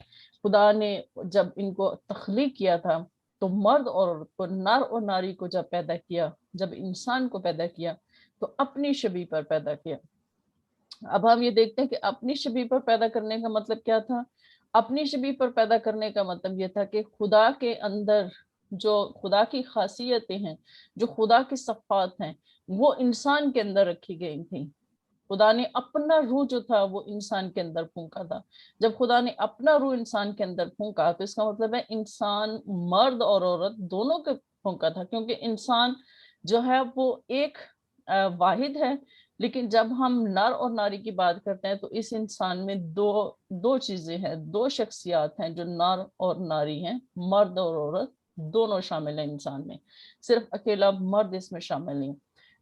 خدا نے جب ان کو تخلیق کیا تھا تو مرد اور عورت کو, نر اور ناری کو جب پیدا کیا, جب انسان کو پیدا کیا تو اپنی شبیہ پر پیدا کیا. اب ہم یہ دیکھتے ہیں کہ اپنی شبیہ پر پیدا کرنے کا مطلب کیا تھا. اپنی شبیہ پر پیدا کرنے کا مطلب یہ تھا کہ خدا کے اندر جو خدا کی خاصیتیں ہیں, جو خدا کی صفات ہیں, وہ انسان کے اندر رکھی گئی تھیں. خدا نے اپنا روح جو تھا وہ انسان کے اندر پھونکا تھا. جب خدا نے اپنا روح انسان کے اندر پھونکا تو اس کا مطلب ہے انسان, مرد اور عورت دونوں کے پھونکا تھا, کیونکہ انسان جو ہے وہ ایک واحد ہے. لیکن جب ہم نر اور ناری کی بات کرتے ہیں تو اس انسان میں دو چیزیں ہیں, دو شخصیات ہیں جو نر اور ناری ہیں, مرد اور عورت دونوں شامل ہیں انسان میں, صرف اکیلا مرد اس میں شامل نہیں.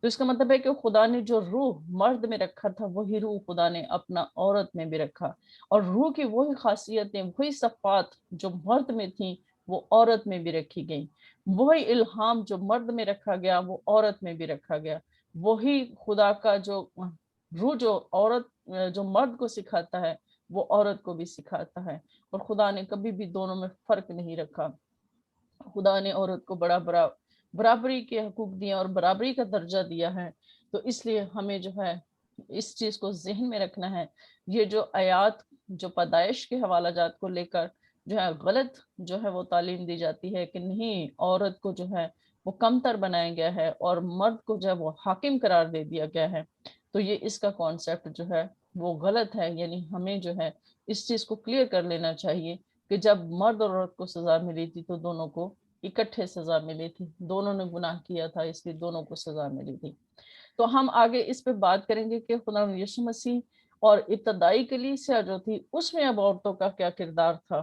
تو اس کا مطلب ہے کہ خدا نے جو روح مرد میں رکھا تھا وہی روح خدا نے اپنا عورت میں بھی رکھا, اور روح کی وہی خاصیتیں, وہی صفات جو مرد میں تھیں وہ عورت میں بھی رکھی گئیں. وہی الہام جو مرد میں رکھا گیا وہ عورت میں بھی رکھا گیا. وہی خدا کا جو روح جو عورت جو مرد کو سکھاتا ہے وہ عورت کو بھی سکھاتا ہے, اور خدا نے کبھی بھی دونوں میں فرق نہیں رکھا. خدا نے عورت کو برابری کے حقوق دیا اور برابری کا درجہ دیا ہے. تو اس لیے ہمیں جو ہے اس چیز کو ذہن میں رکھنا ہے. یہ جو آیات جو پیدائش کے حوالہ جات کو لے کر جو ہے غلط جو ہے وہ تعلیم دی جاتی ہے کہ نہیں, عورت کو جو ہے وہ کمتر بنایا گیا ہے اور مرد کو جو ہے وہ حاکم قرار دے دیا گیا ہے, تو یہ اس کا کانسیپٹ جو ہے وہ غلط ہے. یعنی ہمیں جو ہے اس چیز کو کلیئر کر لینا چاہیے کہ جب مرد اور عورت کو سزا ملی تھی تو دونوں کو اکٹھے سزا ملی تھی, دونوں نے گناہ کیا تھا اس لیے دونوں کو سزا ملی تھی. تو ہم آگے اس پہ بات کریں گے کہ خدا یسوع مسیح اور ابتدائی کلیسیا جو تھی اس میں اب عورتوں کا کیا کردار تھا,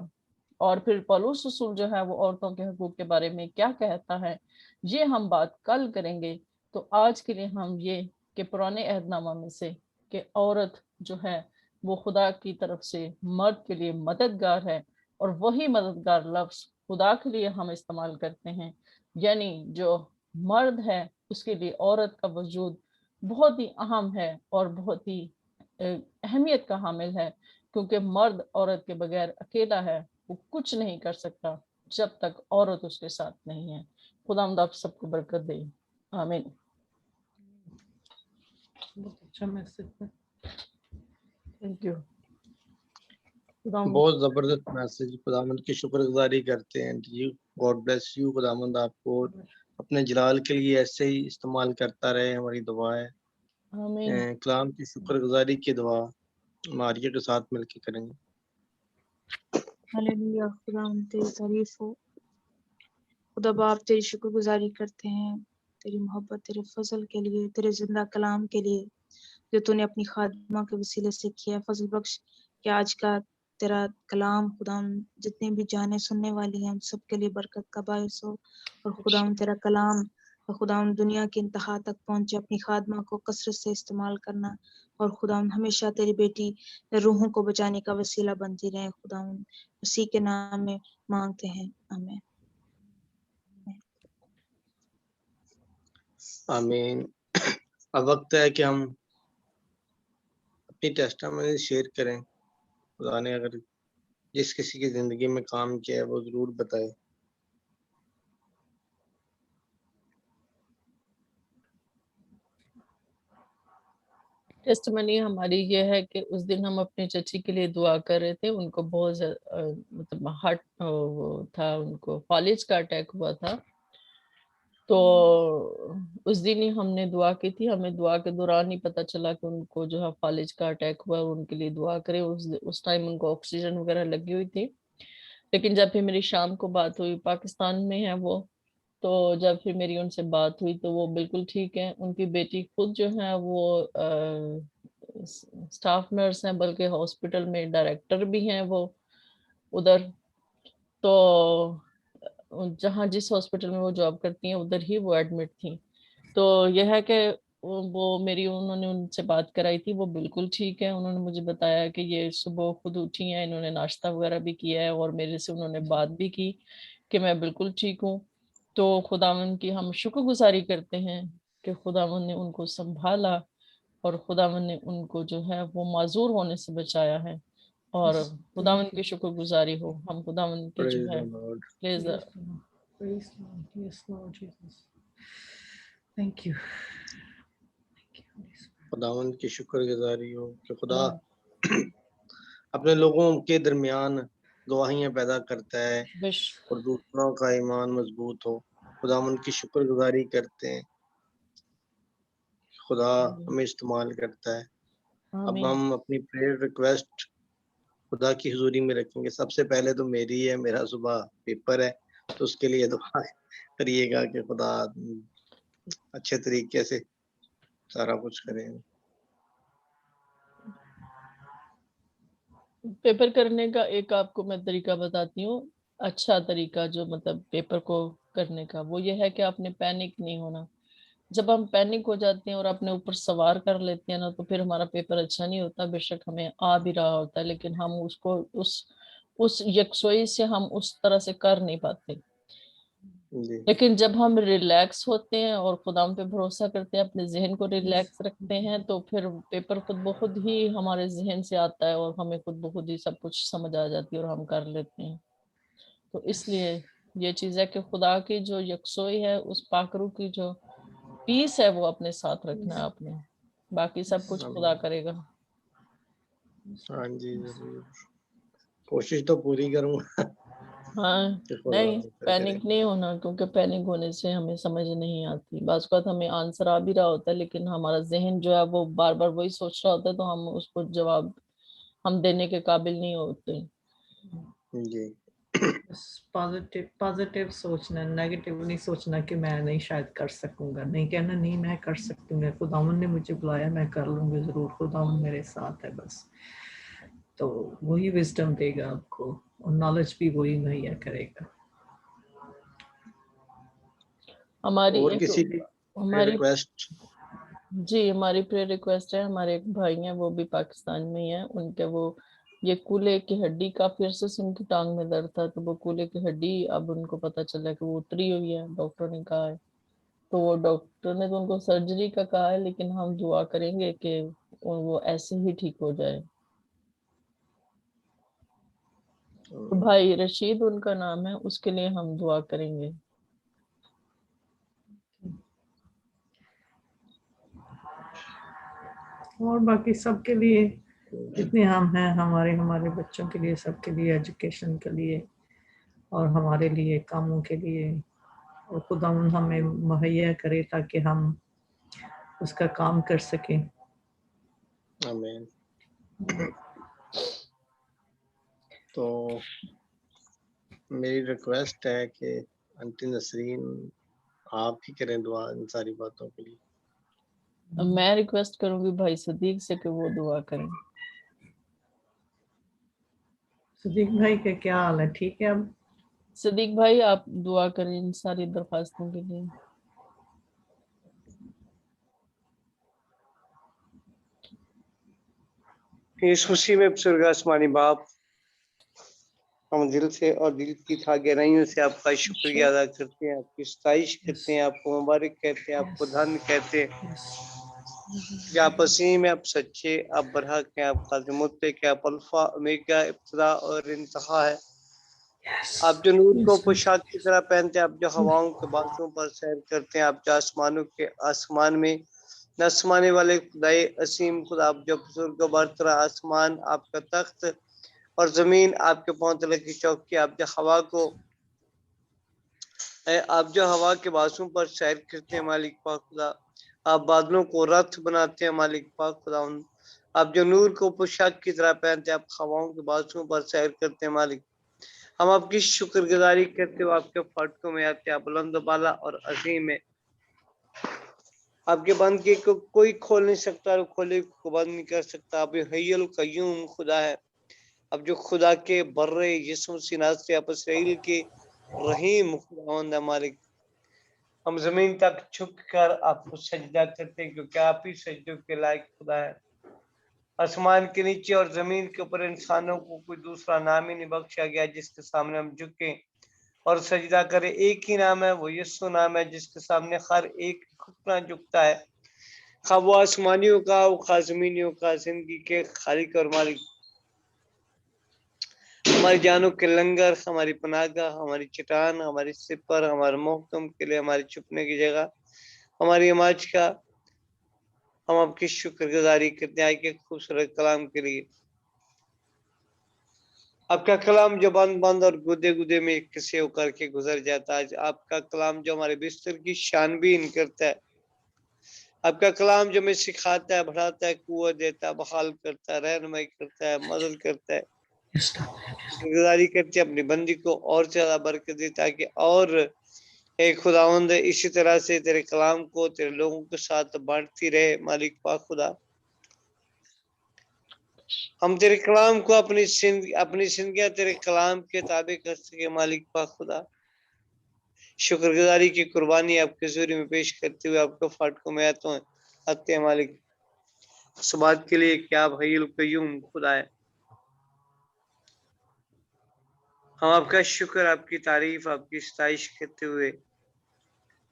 اور پھر پولس رسول جو ہے وہ عورتوں کے حقوق کے بارے میں کیا کہتا ہے, یہ ہم بات کل کریں گے. تو آج کے لیے ہم یہ کہ پرانے عہد نامہ میں سے کہ عورت جو ہے وہ خدا کی طرف سے مرد کے لیے مددگار ہے, اور وہی مددگار لفظ خدا کے لیے ہم استعمال کرتے ہیں. یعنی جو مرد ہے اس کے لیے عورت کا وجود بہت ہی اہم ہے اور بہت ہی اہمیت کا حامل ہے, کیونکہ مرد عورت کے بغیر اکیلا ہے, وہ کچھ نہیں کر سکتا جب تک عورت اس کے ساتھ نہیں ہے. خداوند آپ سب کو برکت دے, آمین. بہت اچھا میسج ہے. Thank you. بہت زبردست میسج. خداوند کی شکر گزاری کرتے ہیں. God bless you. خداوند آپ کو اپنے جلال کے لیے ایسے ہی استعمال کرتا رہے, ہماری دعا ہے. آمین. کلام کی شکر گزاری کی دعا ماریہ کے ساتھ مل کے کریں گے. ہاللویا. خداوند تیری تعریف ہو. خدا باپ تیری شکر گزاری کرتے ہیں تیری محبت, تیرے فضل کے لیے, تیرے زندہ کلام کے لیے جو تو نے اپنی خادمہ کے وسیلے سے کیا. فضل بخش کہ آج کا تیرا کلام خداوند جتنے بھی جانے سننے والی ہیں ان سب کے لیے برکت کا باعث ہو, اور خداوند تیرا کلام خداوند دنیا کی انتہا تک پہنچے. اپنی خادمہ کو کثرت سے استعمال کرنا, اور خداوند ہمیشہ تیری بیٹی روحوں کو بچانے کا وسیلہ بنتی رہے. خداوند اسی کے نام میں مانگتے ہیں, آمین. آمین. اب وقت ہے کہ ہم اپنی ٹیسٹامنی شیئر کریں. خدا نے اگر جس کسی کی زندگی میں کام کیا ہے وہ ضرور بتائے. ٹیسٹمنی ہماری یہ ہے کہ اس دن ہم اپنی چچی کے لیے دعا کر رہے تھے. ان کو بہت زیادہ مطلب ہارٹ وہ تھا, ان کو فالج کا اٹیک ہوا تھا. تو اس دن ہی ہم نے دعا کی تھی. ہمیں دعا کے دوران ہی پتہ چلا کہ ان کو جو ہے فالج کا اٹیک ہوا, ان کے لیے دعا کریں. اس ٹائم ان کو آکسیجن وغیرہ لگی ہوئی تھی. لیکن جب پھر میری شام کو بات ہوئی, پاکستان میں ہے وہ, تو جب پھر میری ان سے بات ہوئی تو وہ بالکل ٹھیک ہے. ان کی بیٹی خود جو ہے وہ اسٹاف نرس ہیں, بلکہ ہاسپٹل میں ڈائریکٹر بھی ہیں وہ ادھر. تو جہاں جس ہاسپٹل میں وہ جاب کرتی ہیں ادھر ہی وہ ایڈمٹ تھیں. تو یہ ہے کہ وہ میری انہوں نے ان سے بات کرائی تھی, وہ بالکل ٹھیک ہے. انہوں نے مجھے بتایا کہ یہ صبح خود اٹھی ہیں, انہوں نے ناشتہ وغیرہ بھی کیا ہے اور میرے سے انہوں نے بات بھی کی کہ میں بالکل ٹھیک ہوں. تو خداوند کی ہم شکر گزاری کرتے ہیں کہ خداوند نے ان کو سنبھالا اور خداوند نے ان کو جو ہے وہ معذور ہونے سے بچایا ہے. اور خداوند کی شکر گزاری ہو. ہم خداوند کی جو Praise ہے the Lord. praise the- Praise Lord. Yes, Lord Jesus. Thank you. Thank you, Holy Spirit. خداوند کی شکر گزاری ہو کہ خدا اپنے لوگوں کے درمیان گواہیاں پیدا کرتا ہے بش اور دوسروں کا ایمان مضبوط ہو. خداوند کی شکر گزاری کرتے ہیں, خدا ہمیں استعمال کرتا ہے. اب آمین. ہم اپنی پریئر ریکویسٹ خدا کی حضوری میں رکھیں گے. سب سے پہلے تو میری ہے, میرا صبح پیپر ہے, تو اس کے لیے دعا کریے گا کہ خدا اچھے طریقے سے سارا کچھ کریں. پیپر کرنے کا ایک آپ کو میں طریقہ بتاتی ہوں. اچھا طریقہ جو مطلب پیپر کو کرنے کا, وہ یہ ہے کہ آپ نے پینک نہیں ہونا. جب ہم پینک ہو جاتے ہیں اور اپنے اوپر سوار کر لیتے ہیں نا, تو پھر ہمارا پیپر اچھا نہیں ہوتا. بے شک ہمیں آ بھی رہا ہوتا ہے, لیکن ہم اس کو اس یکسوئی سے ہم اس طرح سے کر نہیں پاتے. جی لیکن جب ہم ریلیکس ہوتے ہیں اور خدا پہ بھروسہ کرتے ہیں, اپنے ذہن کو ریلیکس رکھتے ہیں, تو پھر پیپر خود بخود ہی ہمارے ذہن سے آتا ہے اور ہمیں خود بخود ہی سب کچھ سمجھ آ جاتی ہے اور ہم کر لیتے ہیں. تو اس لیے یہ چیز ہے کہ خدا کی جو یکسوئی ہے, اس پاکرو کی جو پیس ہے, وہ اپنے ساتھ رکھنا ہے آپ نے. باقی سب کچھ خدا کرے گا. ہاں جی ضرور, کوشش تو پوری کروں گا ہاں کہ خدا نہیں, کرے. پینک نہیں ہونا, کیونکہ پینک ہونے سے ہمیں سمجھ نہیں آتی. بعض اوقات ہمیں آنسر آ بھی رہا ہوتا ہے, لیکن ہمارا ذہن جو ہے وہ بار بار وہی سوچ رہا ہوتا ہے, تو ہم اس کو جواب ہم دینے کے قابل نہیں ہوتے. جی پازیٹیو سوچنا, نیگیٹیو نہیں سوچنا کہ میں نہیں شاید کر سکوں گا. نہیں کہنا نہیں میں کر سکوں گا, خداوند نے مجھے بلایا, میں کر لوں گا ضرور, خداوند میرے ساتھ ہے بس. تو وہی وزڈم دے گا آپ کو, اور نالج بھی وہی مہیا کرے گا. ہماری اور ایک کسی کی ہماری ریکویسٹ؟ جی ہماری پریئر ریکویسٹ ہے. ہمارے ایک بھائی ہیں, وہ بھی پاکستان میں ہی ہیں. ان کے وہ یہ کولے کی ہڈی, کافی عرصے سے ان کی ٹانگ میں درد تھا, تو وہ کولے کی ہڈی اب ان کو پتہ چلا کہ وہ اتری ہوئی ہے, ڈاکٹر نے کہا ہے. تو وہ ڈاکٹر نے تو ان کو سرجری کا کہا ہے, لیکن ہم دعا کریں گے کہ وہ ایسے ہی ٹھیک ہو جائے. بھائی رشید ان کا نام ہے, اس کے لیے ہم دعا کریں گے. اور باقی سب کے لیے جتنے ہم ہیں, ہمارے بچوں کے لیے, سب کے لیے, ایجوکیشن کے لیے اور ہمارے لیے کاموں کے لیے, اور خدا ہمیں مہیا کرے تاکہ ہم اس کا کام کر سکیں. آمین. تو میری ریکویسٹ ہے کہ انٹی نسرین آپ ہی کریں دعا ان ساری باتوں کے لیے. میں ریکویسٹ کروں گی بھائی صدیق سے کہ وہ دعا کریں. صدیق بھائی کا کیا حال ہے, ٹھیک ہے اب؟ صدیق بھائی آپ دعا کریں ان ساری درخواستوں کے لیے. اس خوشی میں بزرگ آسمانی باپ, ہم دل سے اور دل کی گہرائیوں سے آپ کا شکریہ ادا کرتے ہیں, آپ کی ستائش کرتے ہیں, آپ کو مبارک کہتے ہیں, آپ کو دھن کہتے ہیں. کہ آپ عظیم ہیں، آپ سچے، آپ برحق ہیں، آپ قادر مطلق ہیں، آپ الفا اومیگا ابتدا اور انتہا ہے. آپ جو نور کو پوشاک کی طرح پہنتے ہیں، آپ جو ہواؤں کے بازوں پر سیر کرتے ہیں، آپ جو آسمانوں کے آسمان میں نسمانے والے خدائے عظیم خدا، آپ جو بزرگ و برتر آسمان آپ کا تخت اور زمین آپ کے پاؤں تلے کی چوکی، آپ جو ہوا کے بازوں پر سیر کرتے ہیں مالک پاک خدا، آپ بادلوں کو رتھ بناتے ہیں مالک پاک خدا، آپ جو نور کو پوشاک کی طرح پہنتے ہیں، آپ ہواؤں کے بازوں پر سیر کرتے ہیں مالک. ہم آپ کی شکر گزاری کرتے ہو، آپ کے فاٹکوں میں آتے ہیں، آپ بلند و بالا اور عظیم ہے. آپ کے بند کے کو کوئی کھول نہیں سکتا اور کھولے کو بند نہیں کر سکتا. آپ حی القیوم خدا ہے. اب جو خدا کے برے یسوع سینات سے آپ اسرائیل کے رحیم خداوند ہے مالک. ہم زمین تک چھک کر آپ کو سجدہ کرتے ہیں کیونکہ آپ ہی سجدوں کے لائق خدا ہے. آسمان کے نیچے اور زمین کے اوپر انسانوں کو کوئی دوسرا نام ہی نہیں بخشا گیا جس کے سامنے ہم جھکیں اور سجدہ کریں. ایک ہی نام ہے، وہ یسوع نام ہے، جس کے سامنے ہر ایک گھٹنا جھکتا ہے، خواہ وہ آسمانیوں کا ہو خواہ زمینیوں کا، زندگی کے خالق اور مالک. ہماری جانوں کے لنگر، ہماری پناہ گاہ، ہماری چٹان، ہماری سپر، ہمارے محکم کے لیے، ہماری چھپنے کی جگہ، ہماری عماج کا ہم آپ کی شکر گزاری کرتے ہیں کہ خوبصورت کلام کے لیے. آپ کا کلام جو بند بند اور گدے گدے میں کسی ہو کر کے گزر جاتا ہے، آپ کا کلام جو ہمارے بستر کی شان بین کرتا ہے، آپ کا کلام جو ہمیں سکھاتا ہے، بڑھاتا ہے، قوت دیتا ہے، بحال کرتا ہے، رہنمائی کرتا ہے، مدد کرتا ہے. شکر گزاری کرتے ہیں اپنی بندی کو اور زیادہ برکت دے تاکہ اور اے خداوند اسی طرح سے تیرے کلام کو تیرے لوگوں کے ساتھ بانٹتی رہے مالک پاک خدا. ہم تیرے کلام کو اپنی زندگیاں تیرے کلام کے تابع کر سکے مالک پاک خدا. شکر گزاری کی قربانی آپ کے حضور میں پیش کرتے ہوئے آپ کو فاٹکوں میں آتے ہیں مالک. اس بات کے لیے کہ آپ حی القیوم خدا ہے. ہم آپ کا شکر، آپ کی تعریف، آپ کی ستائش کرتے ہوئے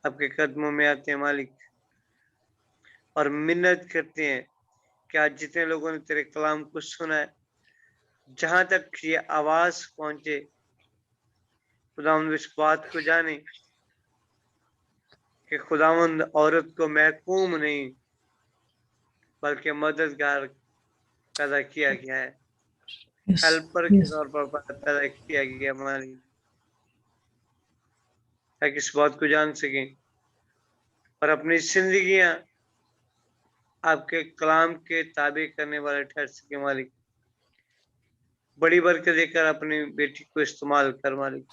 آپ کے قدموں میں آتے ہیں مالک اور منت کرتے ہیں کہ آج جتنے لوگوں نے تیرے کلام کو سنا ہے، جہاں تک یہ آواز پہنچے خداوند اس بات کو جانے کہ خداوند عورت کو محکوم نہیں بلکہ مددگار پیدا کیا گیا ہے، ہیلپر کے طور پر پیدا کیا گیا مالک، تاکہ اس بات کو جان سکیں اور اپنی زندگیاں آپ کے کلام کے تابع کرنے والے ٹھہر سکے مالک. بڑی برکت دے کر اپنی بیٹی کو استعمال کر مالک،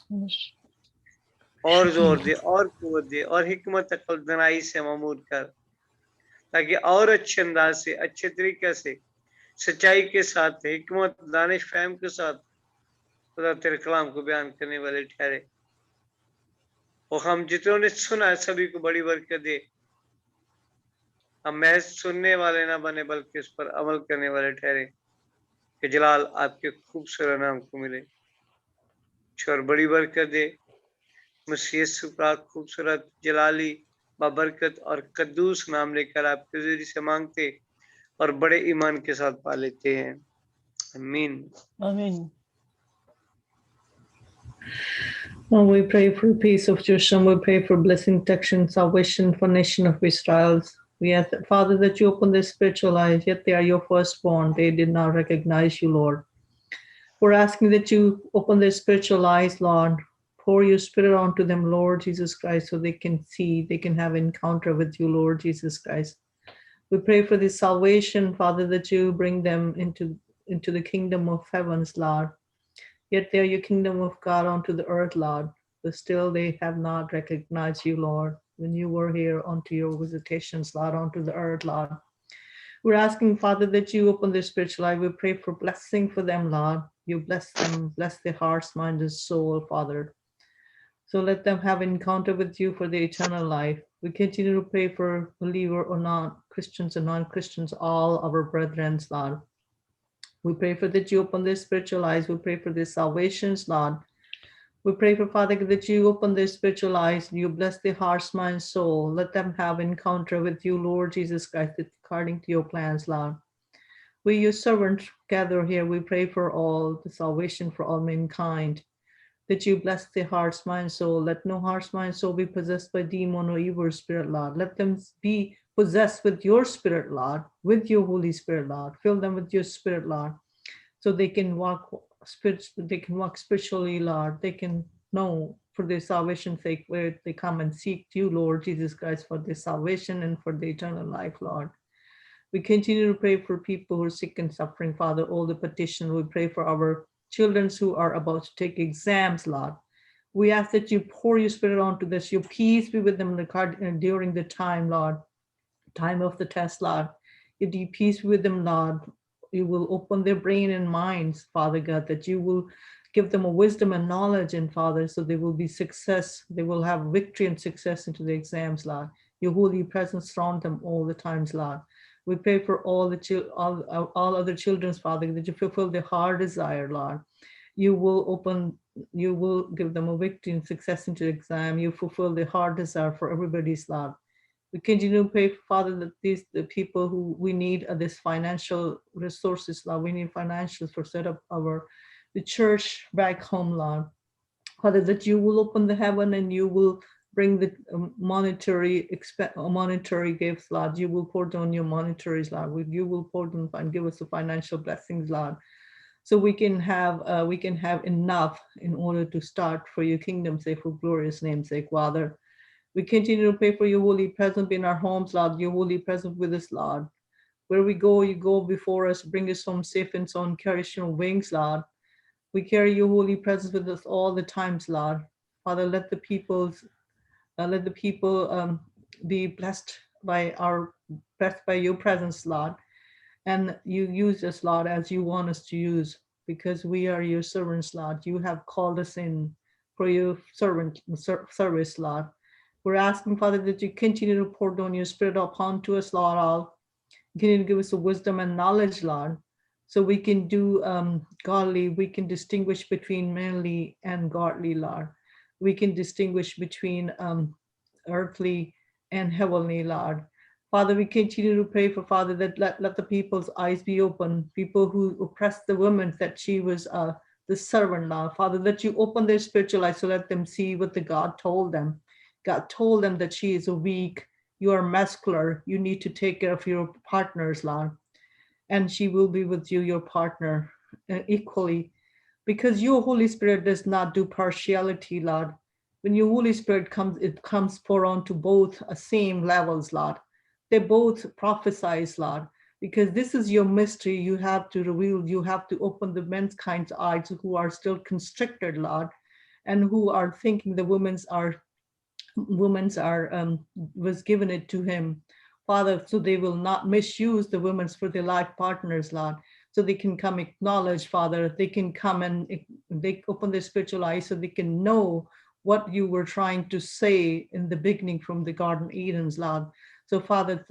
اور زور دے اور قوت دے اور حکمت عقل دانائی سے معمور کر، تاکہ اور اچھے انداز سے، اچھے طریقے سے، سچائی کے ساتھ، حکمت دانش فہم کے ساتھ خدا تیرے کلام کو بیان کرنے والے ٹھہرے. اور ہم جتنوں نے سنا ہے سبھی کو بڑی برکت دے. ہم محض سننے والے نہ بنے بلکہ اس پر عمل کرنے والے ٹھہرے کہ جلال آپ کے خوبصورت نام کو ملے. اور بڑی برکت دے. مسیح یسوع کا خوبصورت جلالی بابرکت اور قدوس نام لے کر آپ کے ذریعے سے مانگتے اور بڑے ایمان کے ساتھ پا لیتے ہیں، آمین. آمین. Lord, we pray for the peace of Jerusalem. We pray for blessing, protection, salvation for nation of Israel. We ask, Father, that you open their spiritual eyes, yet they are your firstborn. They did not recognize you, Lord. We're asking that you open their spiritual eyes, Lord. Pour your spirit onto them, Lord Jesus Christ, so they can see, they can have encounter with you, Lord Jesus Christ. We pray for this salvation, Father, that you bring them into the kingdom of heavens, Lord. Yet they are your kingdom of God onto the earth, Lord. But still they have not recognized you, Lord, when you were here onto your visitations, Lord, onto the earth, Lord. We're asking, Father, that you open their spiritual eye. We pray for blessing for them, Lord. You bless them, bless their hearts, mind, and soul, Father. So let them have encounter with you for the eternal life. We continue to pray for believer or not, Christians and non-Christians, all our brethren, Lord. We pray for that you open their spiritual eyes. We pray for their salvations, Lord. We pray for Father God, that you open their spiritual eyes, and you bless their hearts, mind, soul. Let them have encounter with you, Lord Jesus Christ, according to your plans, Lord. We, your servants, gather here. We pray for all the salvation for all mankind, that you bless their hearts, mind, soul. Let no hearts, mind, soul be possessed by demon or evil spirit, Lord. Let them be possessed with your spirit, Lord, with your Holy Spirit, Lord. Fill them with your spirit, Lord, so they can walk spiritually, Lord. They can know for their salvation's sake where they come and seek you, Lord Jesus Christ, for their salvation and for the eternal life, Lord. We continue to pray for people who are sick and suffering, Father, all the petitions. We pray for our children who are about to take exams, Lord. We ask that you pour your spirit onto this, your peace be with them during the time, Lord, time of the test, Lord. You be peace with them, Lord. You will open their brain and minds, Father God, that you will give them a wisdom and knowledge, and Father, so they will be success. They will have victory and success into the exams, Lord. Your holy presence surround them all the times, Lord. We pray for all other children's, Father, that you fulfill their heart desire, Lord. You will give them a victory and success into the exam. You fulfill the heart desire for everybody's, Lord. We continue to pray, Father, that the people who we need this financial resources, Lord. We need financials for set up the church back home, Lord. Father, that you will open the heaven and you will bring the monetary gifts, Lord. You will pour down your monetaries, Lord. You will pour down and give us the financial blessings, Lord, so we can have enough in order to start for your kingdom's sake, for glorious name's sake, Father. We continue to pray for your holy presence in our homes, Lord. Your holy presence with us, Lord. Where we go, you go before us, bring us home safe and sound, carry us on wings, Lord. We carry your holy presence with us all the times, Lord. Father, let the people be blessed by your presence, Lord. And you use us, Lord, as you want us to use, because we are your servants, Lord. You have called us in for your service, Lord. We're asking, Father, that you continue to pour down your spirit upon to us, Lord, all. Continue to give us the wisdom and knowledge, Lord, so we can do godly. We can distinguish between manly and godly, Lord. We can distinguish between earthly and heavenly, Lord. Father, we continue to pray for, Father, that let the people's eyes be open, people who oppressed the woman, that she was the servant, Lord. Father, that you open their spiritual eyes, so let them see what the God told them. God told them that she is weak, you are muscular, you need to take care of your partners, Lord. And she will be with you, your partner, equally. Because your Holy Spirit does not do partiality, Lord. When your Holy Spirit comes, it comes pour onto both same levels, Lord. They both prophesy, Lord. Because this is your mystery, you have to reveal, you have to open the mankind's eyes who are still constricted, Lord, and who are thinking the women's was given it to him, Father, so they will not misuse the women for their life partners, Lord, so they can come acknowledge, Father, they can come and they open their spiritual eyes so they can know what you were trying to say in the beginning from the Garden Eden's, Lord. So Father,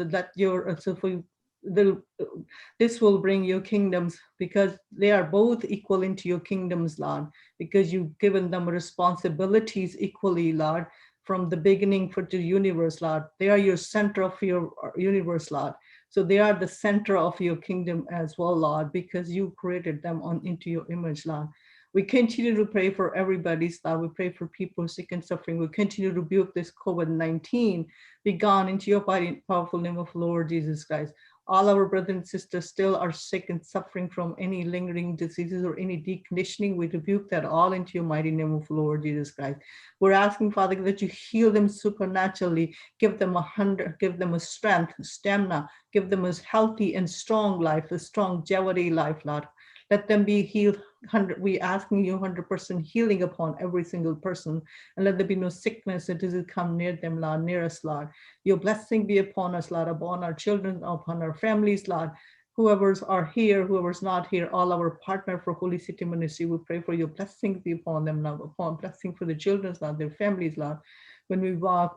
this will bring your kingdoms, because they are both equal into your kingdoms, Lord, because you've given them responsibilities equally, Lord, from the beginning for the universe, Lord. They are your center of your universe, Lord. So they are the center of your kingdom as well, Lord, because you created them into your image, Lord. We continue to pray for everybody's, Lord. We pray for people sick and suffering. We continue to rebuke this COVID-19. Be gone into your powerful name of Lord Jesus Christ. All our brothers and sisters still are sick and suffering from any lingering diseases or any deconditioning. We rebuke that all into your mighty name of Lord Jesus Christ. We're asking, Father, that you heal them supernaturally, give them a strength, stamina, give them a healthy and strong life, a strong longevity life, Lord. Let them be healed. We asking you 100% healing upon every single person, and let there be no sickness that doesn't come near them, Lord, near us, Lord. Your blessing be upon us, Lord, upon our children, upon our families, Lord. Whoever's are here, whoever's not here, all our partner for Holy City Ministry, we pray for your blessings be upon them, Lord, upon blessing for the children, Lord, their families, Lord. When we walk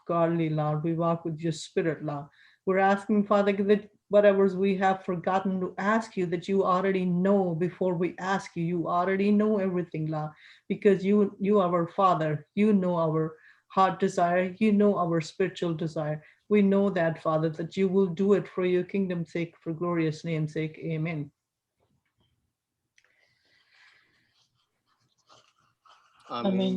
godly, Lord. We walk with your spirit, Lord. We're asking, Father, that whatever we have forgotten to ask you, that you already know before we ask you. You already know everything, La, because you are our Father. You know our heart desire. You know our spiritual desire. We know that, Father, that you will do it for your kingdom's sake, for glorious name's sake. Amen. آمین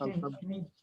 آمین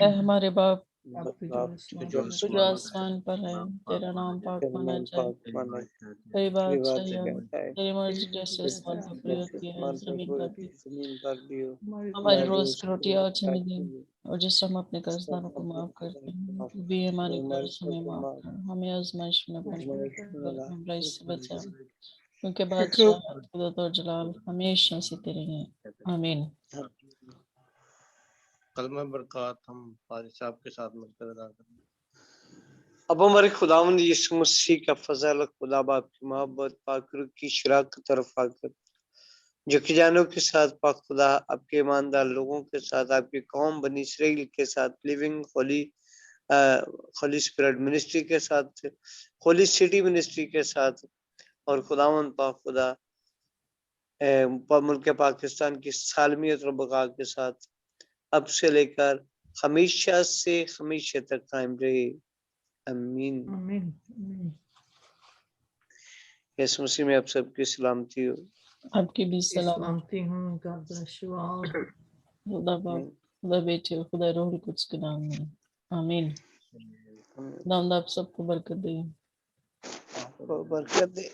اے ہمارے باپ آپ کی جو آسمان جو تو جو آسمان پر ہے، تیرا نام پاک مانا جائے، تیری بات صحیح ہو، تیری مرضی جیسے آسمان پر پوری ہوتی ہے زمین پر بھی۔ ہماری روز کی روٹی آج ہمیں دے، اور جس سے ہم اپنے قرض داروں کو معاف کرتے ہیں، بھی ہمارے قرض ہمیں معاف کر، ہمیں آزمائش میں نہ ڈالنا بلکہ ہم برائی سے بچا، کیونکہ بادشاہ قدرت اور جلال ہمیشہ سے تیرے ہیں۔ آمین۔ کلمہ برکات ہم فاضل صاحب کے ساتھ مل کر ادا کریں۔ اب ہمارے خداوند یسوع مسیح کا فضل، خدا باپ کی محبت، پاک روح کی شراکت اور رفاقت جو کہ جانوں کے ساتھ پاک خدا آپ کے ایماندار لوگوں کے ساتھ، آپ کی قوم بنی اسرائیل کے ساتھ، لیونگ ہولی اسپرٹ منسٹری کے ساتھ، ہولی سٹی منسٹری کے ساتھ، اور خداوند پاک خدا ملک پاکستان کی سالمیت اور بقا کے ساتھ اب سے لے کر ہمیشہ سے ہمیشہ تک قائم رہے۔ آمین۔ آمین۔ یسوع مسیح میں آپ سب کی سلامتی ہو۔ آپ کی بھی سلام۔ سلامتی ہوں۔ God bless you all. خدا باپ، خدا بیٹے اور خدا روح القدس کے نام میں آمین۔ خدا آپ سب کو برکت دے۔ برکت دے۔